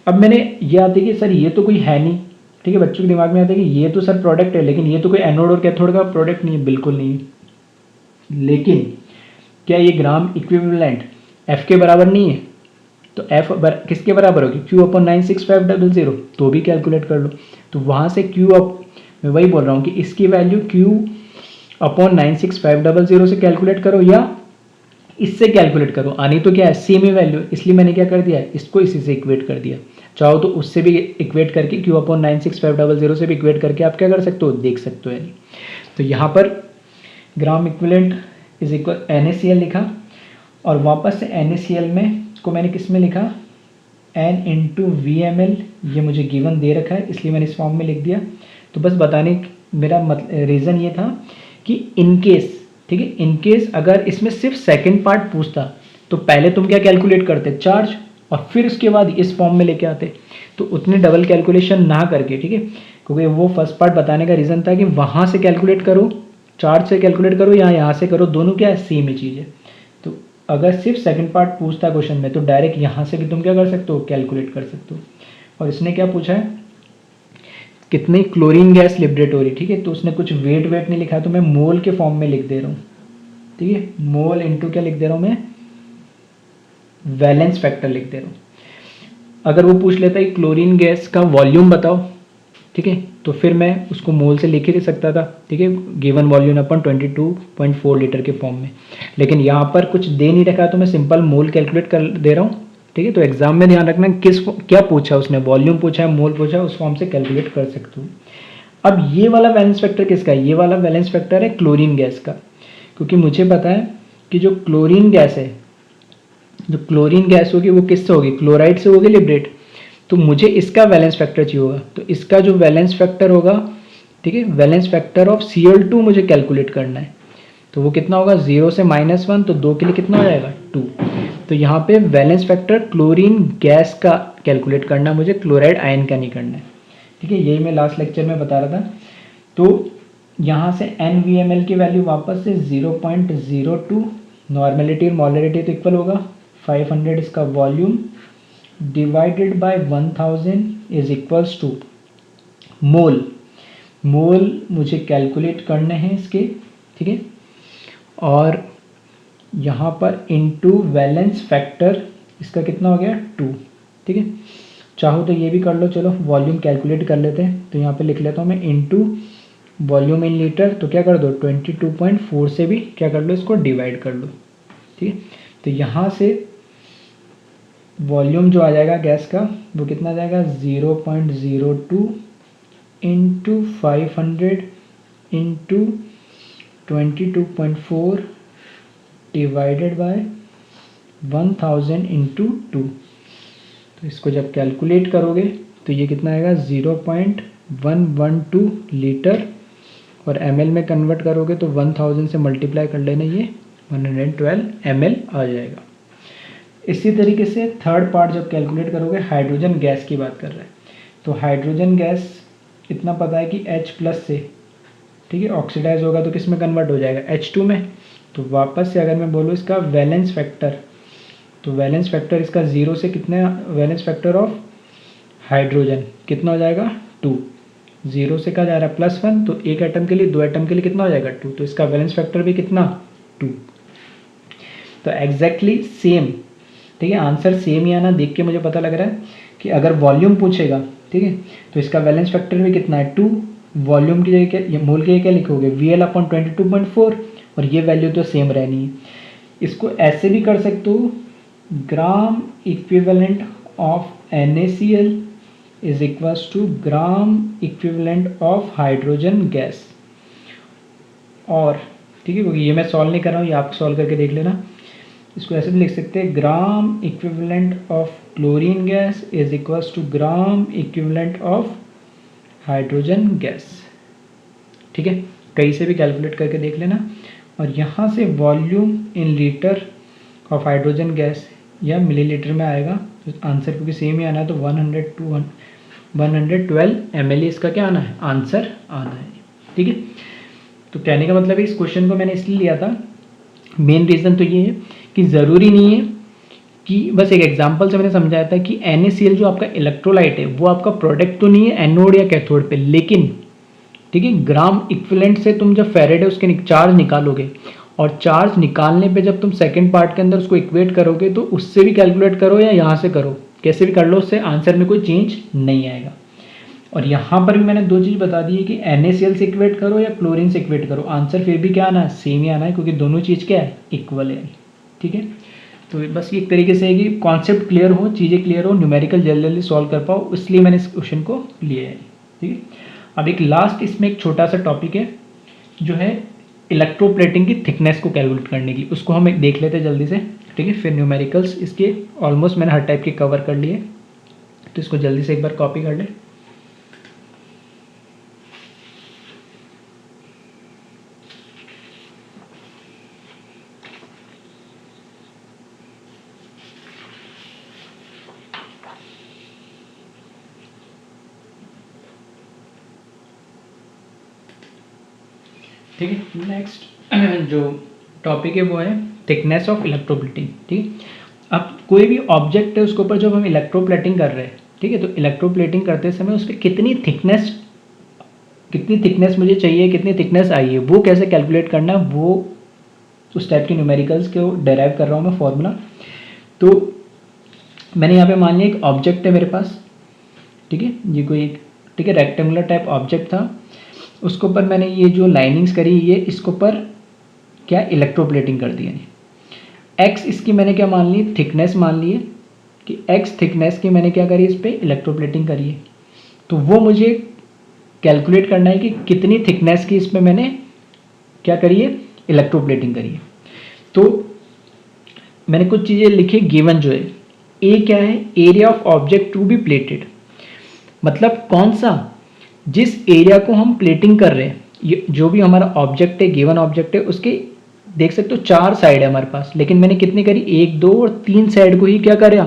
अब मैंने ये आती है कि सर ये तो कोई है नहीं, ठीक है, बच्चों के दिमाग में आता है कि ये तो सर प्रोडक्ट है, लेकिन ये तो कोई एनोड और कैथोड का प्रोडक्ट नहीं है, बिल्कुल नहीं है। लेकिन क्या ये ग्राम इक्विवेलेंट F के बराबर नहीं है, तो F किसके बराबर होगी, Q/96500, तो भी कैलकुलेट कर लो। तो वहाँ से मैं वही बोल रहा हूँ कि इसकी वैल्यू Q/96500 से कैलकुलेट करो या इससे कैलकुलेट करो, आनी तो क्या है, सेम ही वैल्यू, इसलिए मैंने क्या कर दिया, इसको इसी से इक्वेट कर दिया। चाहो तो उससे भी इक्वेट करके Q/96500 से भी इक्वेट करके आप क्या कर सकते हो, देख सकते हो। तो यहाँ पर gram equivalent is equal NaCl लिखा, और वापस से NaCl में को मैंने किस में लिखा, N इंटू VmL, ये मुझे गिवन दे रखा है इसलिए मैंने इस फॉर्म में लिख दिया। तो बस बताने मेरा रीज़न ये था कि इनकेस, ठीक है, इनकेस अगर इसमें सिर्फ सेकंड पार्ट पूछता तो पहले तुम क्या कैलकुलेट करते, चार्ज, और फिर उसके बाद इस फॉर्म में लेके आते। तो उतने डबल कैलकुलेशन ना करके, ठीक है, क्योंकि वो फर्स्ट पार्ट बताने का रीज़न था कि वहाँ से कैलकुलेट करो, चार्ज से कैलकुलेट करो या यहाँ से करो, दोनों क्या है, सेम ही चीज़ है। तो अगर सिर्फ सेकंड पार्ट पूछता है क्वेश्चन में तो डायरेक्ट यहाँ से भी तुम क्या कर सकते हो, कैलकुलेट कर सकते हो। और इसने क्या पूछा है, कितनी क्लोरीन गैस लिबरेट हो रही, ठीक है। तो उसने कुछ वेट नहीं लिखा है तो मैं मोल के फॉर्म में लिख दे रहा हूँ, ठीक है। मोल इंटू क्या लिख दे रहा हूँ मैं, वैलेंस फैक्टर लिख दे रहा हूँ। अगर वो पूछ लेता है क्लोरीन गैस का वॉल्यूम बताओ, ठीक है, तो फिर मैं उसको मोल से लिख ही सकता था, ठीक है, गिवन वॉल्यूम अपन 22.4 लीटर के फॉर्म में। लेकिन यहाँ पर कुछ दे नहीं रखा तो मैं सिंपल मोल कैलकुलेट कर दे रहा हूँ, ठीक है। तो एग्जाम में ध्यान रखना क्या पूछा उसने, वॉल्यूम पूछा है, मोल पूछा है, उस फॉर्म से कैलकुलेट कर सकते हो। अब ये वाला बैलेंस फैक्टर किसका है, ये वाला बैलेंस फैक्टर है क्लोरीन गैस का, क्योंकि मुझे पता है कि जो क्लोरीन गैस है, जो क्लोरीन गैस होगी वो किससे होगी, क्लोराइड से होगी लिबरेट। तो मुझे इसका वैलेंस फैक्टर चाहिए होगा, तो इसका जो वैलेंस फैक्टर होगा, ठीक है, वैलेंस फैक्टर ऑफ Cl2 मुझे कैलकुलेट करना है। तो वो कितना होगा, 0 से -1, तो 2 के लिए कितना हो जाएगा, 2। तो यहाँ पे वैलेंस फैक्टर क्लोरीन गैस का कैलकुलेट करना, मुझे क्लोराइड आयन का नहीं करना है, ठीक है। यही मैं लास्ट लेक्चर में बता रहा था। तो यहाँ से NVMl की वैल्यू वापस से 0.02, नॉर्मेलिटी और मॉलरिटी तो इक्वल होगा, 500 इसका volume divided by 1000 is equals to mole. Mole मुझे कैलकुलेट करने हैं इसके, ठीक है। और यहाँ पर इनटू वैलेंस फैक्टर इसका कितना हो गया, 2, ठीक है। चाहो तो ये भी कर लो, चलो वॉल्यूम कैलकुलेट कर लेते हैं। तो यहाँ पे लिख लेता हूँ मैं इनटू वॉल्यूम इन लीटर, तो क्या कर दो 22.4 से भी क्या कर लो, इसको डिवाइड कर लो, ठीक है। तो यहाँ से वॉल्यूम जो आ जाएगा गैस का वो कितना आ जाएगा, 0.02 into 500 into 22.4 divided by 1000 into 2। तो इसको जब कैलकुलेट करोगे तो ये कितना आएगा, 0.112 लीटर, और ml में कन्वर्ट करोगे तो 1000 से मल्टीप्लाई कर लेना, ये 112 ml आ जाएगा। इसी तरीके से थर्ड पार्ट जब कैलकुलेट करोगे, हाइड्रोजन गैस की बात कर रहे हैं, तो हाइड्रोजन गैस इतना पता है कि H+ से, ठीक है, ऑक्सीडाइज होगा तो किस में कन्वर्ट हो जाएगा, H2 में। तो वापस से अगर मैं बोलूँ इसका वैलेंस फैक्टर, तो वैलेंस फैक्टर इसका 0 से कितने, वैलेंस फैक्टर ऑफ हाइड्रोजन कितना हो जाएगा, 2। 0 से कहा जा रहा है +1, तो एक एटम के लिए, 2 एटम के लिए कितना हो जाएगा, 2। तो इसका वैलेंस फैक्टर भी कितना, 2। तो एग्जैक्टली सेम, ठीक है, आंसर सेम ही आना देख के मुझे पता लग रहा है कि अगर वॉल्यूम पूछेगा, ठीक है, तो इसका वैलेंस फैक्टर भी कितना है, 2। वॉल्यूम की जगह क्या, मोल की जगह क्या लिखोगे, VL/22.4, और ये वैल्यू तो सेम रहनी है। इसको ऐसे भी कर सकते हो, gram equivalent of NaCl is equals to gram equivalent of hydrogen gas. और ठीक है, क्योंकि ये मैं सॉल्व नहीं कर रहा हूँ, ये आप सॉल्व करके देख लेना। इसको ऐसे भी लिख सकते हैं, gram equivalent of chlorine gas is equals to gram equivalent of hydrogen gas, ठीक है। कहीं से भी कैलकुलेट करके देख लेना। और यहाँ से volume in litre of hydrogen gas या मिलीलीटर में आएगा, तो आंसर क्योंकि सेम ही आना है तो 112 ml इसका क्या आना है, आंसर आना है, ठीक है। तो कहने का मतलब है इस क्वेश्चन को मैंने इसलिए लिया था, मेन रीज़न तो ये है कि ज़रूरी नहीं है कि, बस एक एग्जांपल से मैंने समझाया था कि NaCl जो आपका इलेक्ट्रोलाइट है वो आपका प्रोडक्ट तो नहीं है एनोड या कैथोड पे, लेकिन ठीक है, ग्राम इक्विवेलेंट से तुम जब फेरेडे उसके चार्ज निकालोगे, और चार्ज निकालने पे जब तुम सेकंड पार्ट के अंदर उसको इक्वेट करोगे तो उससे भी कैलकुलेट करो या यहाँ से करो, कैसे भी कर लो, उससे आंसर में कोई चेंज नहीं आएगा। और यहाँ पर भी मैंने दो चीज़ बता दी है कि NaCl से इक्वेट करो या क्लोरीन से इक्वेट करो, आंसर फिर भी क्या आना है, सेम ही आना है, क्योंकि दोनों चीज़ क्या है, इक्वल है, ठीक है। तो बस ये एक तरीके से है कि कॉन्सेप्ट क्लियर हो, चीज़ें क्लियर हो, न्यूमेरिकल जल्दी जल्दी सॉल्व कर पाओ, इसलिए मैंने इस क्वेश्चन को लिया है, ठीक है। अब एक लास्ट इसमें एक छोटा सा टॉपिक है जो है इलेक्ट्रोप्लेटिंग की थिकनेस को कैलकुलेट करने की, उसको हम एक देख लेते हैं जल्दी से, ठीक है। फिर न्यूमेरिकल्स इसके ऑलमोस्ट मैंने हर टाइप के कवर कर लिए, तो इसको जल्दी से एक बार कॉपी कर ले। ठीक है। नेक्स्ट जो टॉपिक है वो है थिकनेस ऑफ इलेक्ट्रोप्लेटिंग। ठीक, अब कोई भी ऑब्जेक्ट है उसके ऊपर जब हम इलेक्ट्रोप्लेटिंग कर रहे हैं, ठीक है, तो इलेक्ट्रोप्लेटिंग करते समय उस पर कितनी थिकनेस मुझे चाहिए, कितनी थिकनेस आई है, वो कैसे कैलकुलेट करना, वो उस टाइप के न्यूमेरिकल्स को डेराइव कर रहा हूँ मैं फॉर्मूला। तो मैंने यहाँ पे मान लिया एक ऑब्जेक्ट है मेरे पास, ठीक है, ये कोई ठीक है रेक्टेंगुलर टाइप ऑब्जेक्ट था, उसके ऊपर मैंने ये जो लाइनिंग्स करी ये इसके ऊपर क्या इलेक्ट्रोप्लेटिंग कर दी है। एक्स इसकी मैंने क्या मान ली, थिकनेस मान ली है कि एक्स थिकनेस की मैंने क्या करी, इस पर इलेक्ट्रोप्लेटिंग करी है। तो वो मुझे कैलकुलेट करना है कि कितनी थिकनेस की इसमें मैंने क्या करी है, इलेक्ट्रोप्लेटिंग करी है। तो मैंने कुछ चीज़ें लिखी, गिवन जो है ए क्या है, area of object to be plated, मतलब कौन सा, जिस एरिया को हम प्लेटिंग कर रहे हैं, ये जो भी हमारा ऑब्जेक्ट है, गिवन ऑब्जेक्ट है, उसके देख सकते हो 4 साइड है हमारे पास, लेकिन मैंने कितनी करी, 1 2 और 3 साइड को ही क्या करा,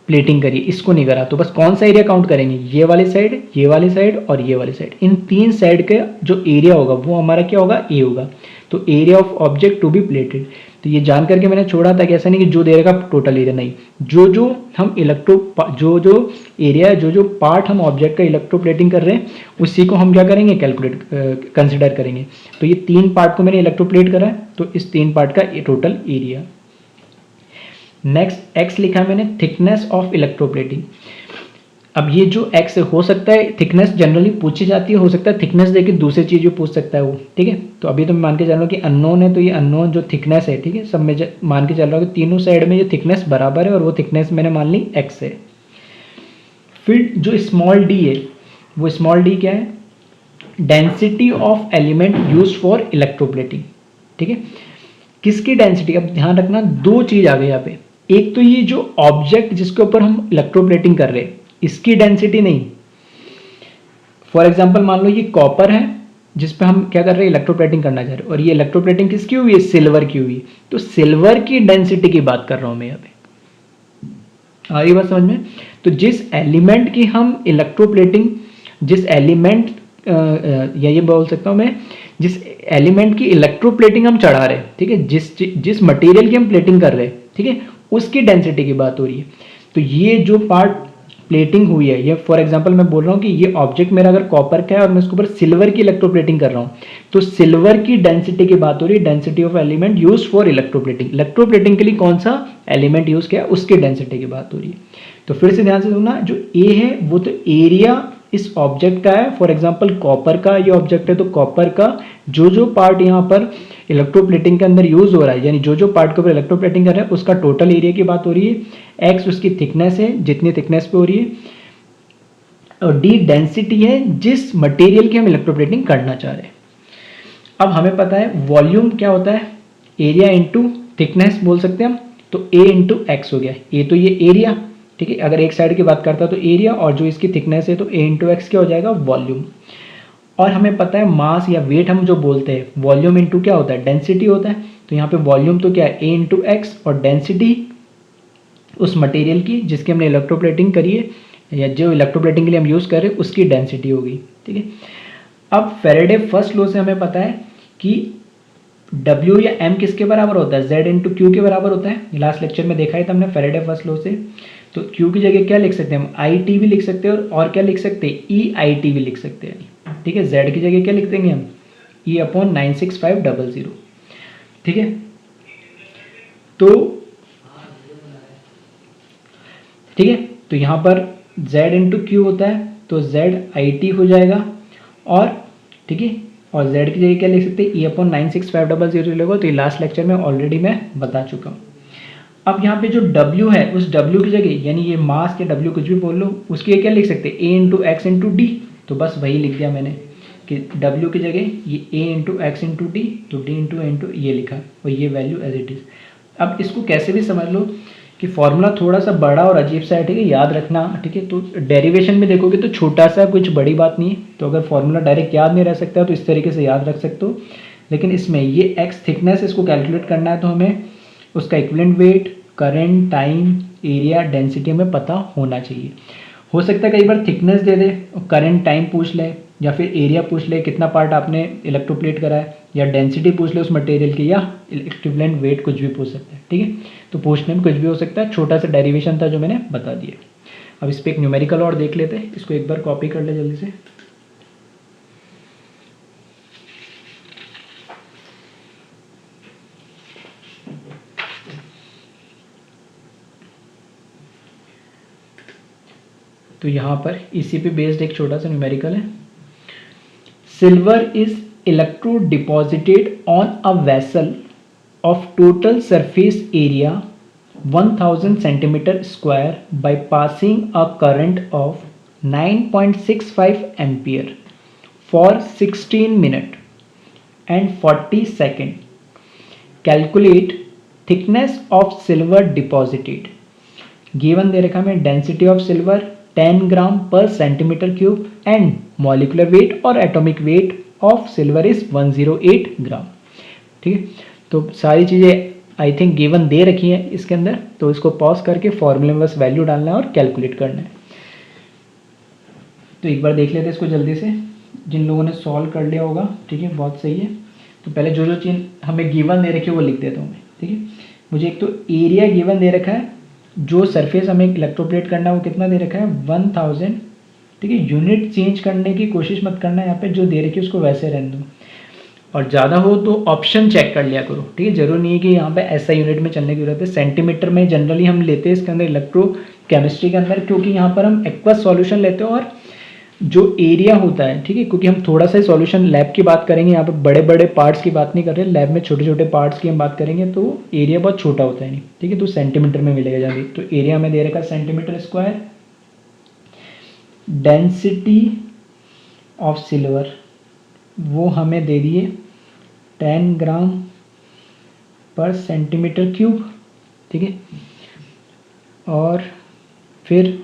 प्लेटिंग करी, इसको नहीं करा। तो बस कौन सा एरिया काउंट करेंगे, ये वाली साइड, ये वाली साइड और ये वाली साइड, इन 3 साइड का जो एरिया होगा वो हमारा क्या होगा, ए होगा। तो area of object to be plated, तो ये जान करके मैंने छोड़ा था कि ऐसा नहीं कि जो दे रहेगा टोटल एरिया, नहीं, जो हम जो एरिया, जो पार्ट हम ऑब्जेक्ट का इलेक्ट्रोप्लेटिंग कर रहे हैं उसी को हम क्या करेंगे, कैलकुलेट कंसिडर करेंगे। तो ये 3 पार्ट को मैंने इलेक्ट्रोप्लेट करा है, तो इस 3 पार्ट का टोटल एरिया। नेक्स्ट एक्स लिखा है मैंने, थिकनेस ऑफ इलेक्ट्रोप्लेटिंग। अब ये जो एक्स हो सकता है थिकनेस जनरली पूछी जाती है, हो सकता है थिकनेस देके दूसरी चीज़ भी पूछ सकता है वो, ठीक है। तो अभी तो मैं मान के चल रहा हूँ कि अननोन है, तो ये अननोन जो थिकनेस है, ठीक है, सब में मान के चल रहा हूँ कि तीनों साइड में ये थिकनेस बराबर है और वो थिकनेस मैंने मान ली एक्स है। फिर जो स्मॉल डी है, वो स्मॉल डी क्या है, density of element use for electroplating, ठीक है। किसकी डेंसिटी, अब ध्यान रखना 2 चीज आ गई यहाँ पे, एक तो ये जो ऑब्जेक्ट जिसके ऊपर हम इलेक्ट्रोप्लेटिंग कर रहे हैं इसकी डेंसिटी नहीं। फॉर एग्जांपल मान लो ये कॉपर है जिस पे हम क्या कर रहे हैं, इलेक्ट्रोप्लेटिंग करना चाह रहे हैं, और ये इलेक्ट्रोप्लेटिंग किसकी हुई है, सिल्वर की हुई है। तो सिल्वर की डेंसिटी की बात कर रहा हूं मैं यहाँ पे, आ रही बात समझ में। तो जिस एलिमेंट की हम इलेक्ट्रोप्लेटिंग, जिस एलिमेंट या ये बोल सकता हूं मैं, जिस एलिमेंट की इलेक्ट्रोप्लेटिंग हम चढ़ा रहे हैं, ठीक है, जिस मटेरियल की हम प्लेटिंग कर रहे हैं, ठीक है, उसकी डेंसिटी की बात हो रही है। तो ये जो पार्ट प्लेटिंग हुई है, ये फॉर एग्जांपल मैं बोल रहा हूँ कि ये ऑब्जेक्ट मेरा अगर कॉपर का है और मैं इसके ऊपर सिल्वर की इलेक्ट्रोप्लेटिंग कर रहा हूँ, तो सिल्वर की डेंसिटी की बात हो रही है, density of element use for electroplating. Electroplating के लिए कौन सा एलिमेंट यूज किया, उसकी डेंसिटी की बात हो रही है। तो फिर से ध्यान से सुनना, जो ए है वो तो एरिया इस ऑब्जेक्ट का है, फॉर एग्जाम्पल कॉपर का ये ऑब्जेक्ट है, तो कॉपर का जो पार्ट यहाँ पर इलेक्ट्रोप्लेटिंग के अंदर यूज हो रहा है, यानी जो पार्ट के ऊपर इलेक्ट्रोप्लेटिंग कर रहा है उसका टोटल एरिया की बात हो रही है। एक्स उसकी थिकनेस है, जितनी थिकनेस पे हो रही है, और डी डेंसिटी है जिस मटेरियल की हम इलेक्ट्रोप्लेटिंग करना चाह रहे हैं। अब हमें पता है वॉल्यूम क्या होता है, एरिया इंटू थिकनेस बोल सकते हैं हम, तो ए इंटू एक्स हो गया। ए तो ये एरिया, ठीक है, अगर एक साइड की बात करता है तो एरिया, और जो इसकी थिकनेस है तो ए इंटू एक्स क्या हो जाएगा, वॉल्यूम। और हमें पता है मास या वेट हम जो बोलते हैं, वॉल्यूम इंटू क्या होता है, डेंसिटी होता है। तो यहाँ पे वॉल्यूम तो क्या है, ए इंटू एक्स, और डेंसिटी उस मटेरियल की जिसकी हमने इलेक्ट्रोप्लेटिंग करी है या जो इलेक्ट्रोप्लेटिंग के लिए हम यूज़ कर रहे हैं उसकी डेंसिटी होगी, ठीक है। अब फैराडे फर्स्ट लॉ से हमें पता है कि W या M किसके बराबर होता है, Z इंटू क्यू के बराबर होता है। लास्ट लेक्चर में देखा ही था हमने फैराडे फर्स्ट लॉ से। तो Q की जगह क्या लिख सकते हैं हम, IT भी लिख सकते हैं, और क्या लिख सकते हैं, EIT भी लिख सकते हैं, ठीक है। Z की जगह क्या लिख देंगे हम, E/96500, ठीक है। तो ठीक है, तो यहाँ पर Z इंटू क्यू होता है तो ZIT हो जाएगा, और ठीक है, और Z की जगह क्या लिख सकते हैं, E/96500 लगेगा। तो ये लास्ट लेक्चर में ऑलरेडी मैं बता चुका हूँ। अब यहाँ पे जो W है उस W की जगह, यानी ये मास के W कुछ भी बोल लो, उसकी क्या लिख सकते हैं, A into x into D. तो बस वही लिख दिया मैंने कि W की जगह ये A into x into D, तो D इंटू इंटू ये लिखा, और ये वैल्यू एज इट इज़। अब इसको कैसे भी समझ लो कि फॉर्मूला थोड़ा सा बड़ा और अजीब सा है, ठीक है, याद रखना, ठीक है। तो डेरिवेशन में देखोगे तो छोटा सा, कुछ बड़ी बात नहीं है। तो अगर फॉर्मूला डायरेक्ट याद नहीं रह सकता तो इस तरीके से याद रख सकते हो, लेकिन इसमें ये एक्स थिकनेस इसको कैलकुलेट करना है तो हमें उसका equivalent weight, current, time, area, density हमें पता होना चाहिए। हो सकता है कई बार थिकनेस दे दे, करंट, टाइम पूछ ले, या फिर एरिया पूछ ले, कितना पार्ट आपने इलेक्ट्रोप्लेट करा है, या डेंसिटी पूछ ले उस मटेरियल की, या इक्विवेलेंट वेट, कुछ भी पूछ सकते हैं, ठीक है। तो पूछने में कुछ भी हो सकता है, छोटा सा डेरिवेशन था जो मैंने बता दिया। अब इस पर एक न्यूमेरिकल और देख लेते हैं, इसको एक बार कॉपी कर ले जल्दी से। तो यहाँ पर इसी पे बेस्ड एक छोटा सा न्यूमेरिकल है। Silver is electro deposited on a vessel of total surface area 1000 centimeter square by passing a current of 9.65 ampere for 16 minutes and 40 seconds. Calculate thickness of silver deposited. Given दे रखा हमें density of silver 10 ग्राम पर centimetre cube and molecular weight और atomic weight of silver is 108 gram, ठीक है। तो सारी चीज़ें आई थिंक गिवन दे रखी हैं इसके अंदर, तो इसको पॉज करके फॉर्मूले में बस वैल्यू डालना है और कैलकुलेट करना है। तो एक बार देख लेते हैं इसको जल्दी से, जिन लोगों ने सॉल्व कर लिया होगा, ठीक है, बहुत सही है। तो पहले जो जो चीज़ हमें गिवन दे रखी है वो लिख देता हूँ मैं, ठीक है। मुझे एक तो एरिया गिवन दे रखा है, जो सरफेस हमें इलेक्ट्रोप्लेट करना है वो कितना दे रखा है 1000, ठीक है। यूनिट चेंज करने की कोशिश मत करना, यहाँ पे जो दे रखी है उसको वैसे रहने दो, और ज़्यादा हो तो ऑप्शन चेक कर लिया करो, ठीक है। जरूरी नहीं है कि यहाँ पे ऐसा यूनिट में चलने की जरूरत है। सेंटीमीटर में जनरली हम लेते हैं इसके अंदर इलेक्ट्रो केमिस्ट्री के अंदर, क्योंकि यहाँ पर हम एक्वस सॉल्यूशन लेते हैं, और जो एरिया होता है, ठीक है, क्योंकि हम थोड़ा सा सॉल्यूशन लैब की बात करेंगे, यहाँ पे बड़े बड़े पार्ट्स की बात नहीं कर रहे, लैब में छोटे छोटे पार्ट्स की हम बात करेंगे, तो एरिया बहुत छोटा होता है नहीं, ठीक है। तो सेंटीमीटर में मिलेगा जल्दी। तो एरिया में दे रखा centimetre square, density of silver वो हमें दे दिए 10 ग्राम पर सेंटीमीटर क्यूब, ठीक है। और फिर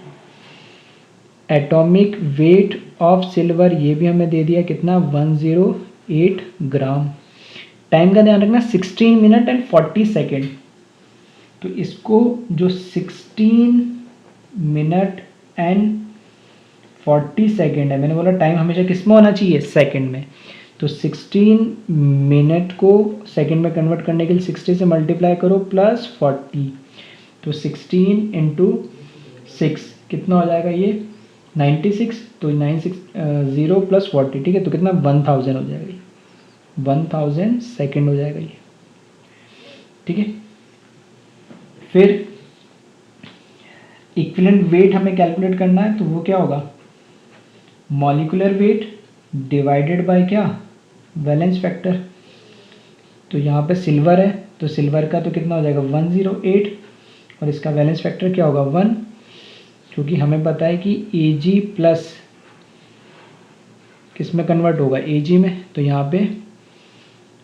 एटॉमिक वेट ऑफ सिल्वर ये भी हमें दे दिया कितना 108 ग्राम। टाइम का ध्यान रखना 16 मिनट एंड 40 सेकेंड। तो इसको जो 16 मिनट एंड 40 सेकेंड है, मैंने बोला टाइम हमेशा किस में होना चाहिए, सेकेंड में। तो 16 मिनट को सेकेंड में कन्वर्ट करने के लिए 60 से मल्टीप्लाई करो प्लस 40, तो 16 इंटू 6 कितना हो जाएगा ये 96, तो 960 प्लस 40, ठीक है। तो कितना 1000 हो जाएगा ये, 1000 सेकेंड हो जाएगा ये, ठीक है। फिर इक्विवेलेंट वेट हमें कैलकुलेट करना है, तो वो क्या होगा मॉलिक्यूलर वेट डिवाइडेड बाय क्या वैलेंस फैक्टर। तो यहाँ पे सिल्वर है, तो सिल्वर का तो कितना हो जाएगा 108, और इसका वैलेंस फैक्टर क्या होगा 1, क्योंकि हमें पता है कि Ag प्लस किस में कन्वर्ट होगा Ag में, तो यहाँ पे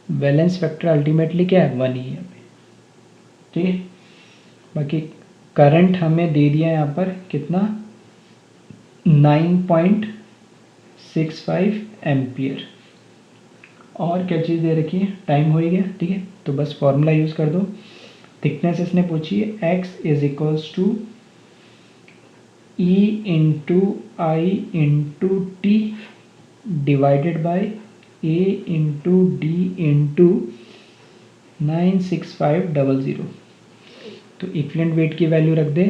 वैलेंस फैक्टर अल्टीमेटली क्या है 1 ही है, ठीक है। बाकी करंट हमें दे दिया यहाँ पर कितना 9.65 एम्पियर, और क्या चीज़ दे रखी है, टाइम हो ही गया, ठीक है। तो बस फॉर्मूला यूज़ कर दो, थिकनेस इसने पूछी है x is equals to E into I into T divided by A into D into 96500। तो इक्विवेलेंट वेट की वैल्यू रख दे,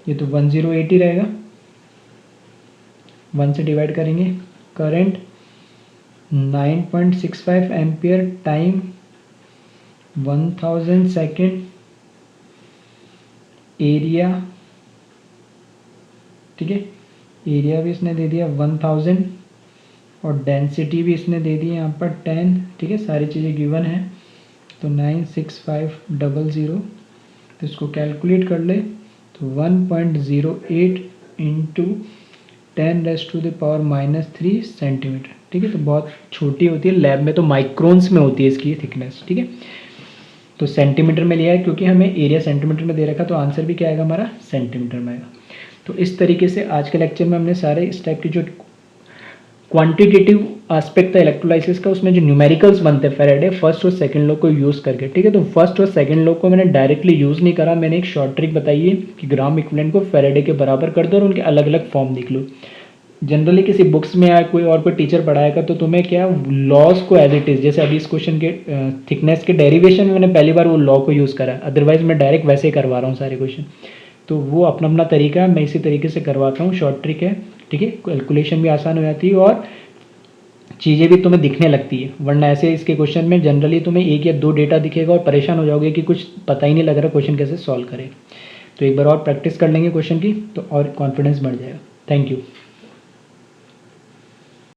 ये तो 108 ही रहेगा, 1 से डिवाइड करेंगे। Current 9.65 ampere, time 1000 second, area, ठीक है, एरिया भी इसने दे दिया 1000, और डेंसिटी भी इसने दे दी यहाँ पर 10, ठीक है। सारी चीज़ें गिवन है, तो 96500, तो इसको कैलकुलेट कर ले, तो 1.08 इंटू 10⁻³ सेंटीमीटर, ठीक है। तो बहुत छोटी होती है, लैब में तो माइक्रोन्स में होती है इसकी थिकनेस, ठीक है। तो सेंटीमीटर में लिया है क्योंकि हमें एरिया सेंटीमीटर में दे रखा, तो आंसर भी क्या आएगा हमारा सेंटीमीटर में आएगा। तो इस तरीके से आज के लेक्चर में हमने सारे इस टाइप की जो क्वांटिटेटिव एस्पेक्ट था इलेक्ट्रोलाइसिस का, उसमें जो न्यूमेरिकल्स बनते हैं फैराडे फर्स्ट और सेकंड लॉ को यूज़ करके, ठीक है। तो फर्स्ट और सेकंड लॉ को मैंने डायरेक्टली यूज़ नहीं करा, मैंने एक शॉर्ट ट्रिक बताई है कि ग्राम इक्विवेलेंट को फैराडे के बराबर कर दो और उनके अलग अलग फॉर्म लिख लो। जनरली किसी बुक्स में या कोई टीचर पढ़ाएगा तो तुम्हें क्या लॉस को एज इट इज़, जैसे अभी इस क्वेश्चन के थिकनेस के डेरिवेशन में मैंने पहली बार वो लॉ को यूज़ करा, अदरवाइज मैं डायरेक्ट वैसे ही करवा रहा हूँ सारे क्वेश्चन। तो वो अपना अपना तरीका है, मैं इसी तरीके से करवाता हूँ, शॉर्ट ट्रिक है, ठीक है। कैलकुलेशन भी आसान हो जाती है और चीज़ें भी तुम्हें दिखने लगती है, वरना ऐसे इसके क्वेश्चन में जनरली तुम्हें एक या दो डेटा दिखेगा और परेशान हो जाओगे कि कुछ पता ही नहीं लग रहा क्वेश्चन कैसे सॉल्व करें। तो एक बार और प्रैक्टिस कर लेंगे क्वेश्चन की तो और कॉन्फिडेंस बढ़ जाएगा। Thank you.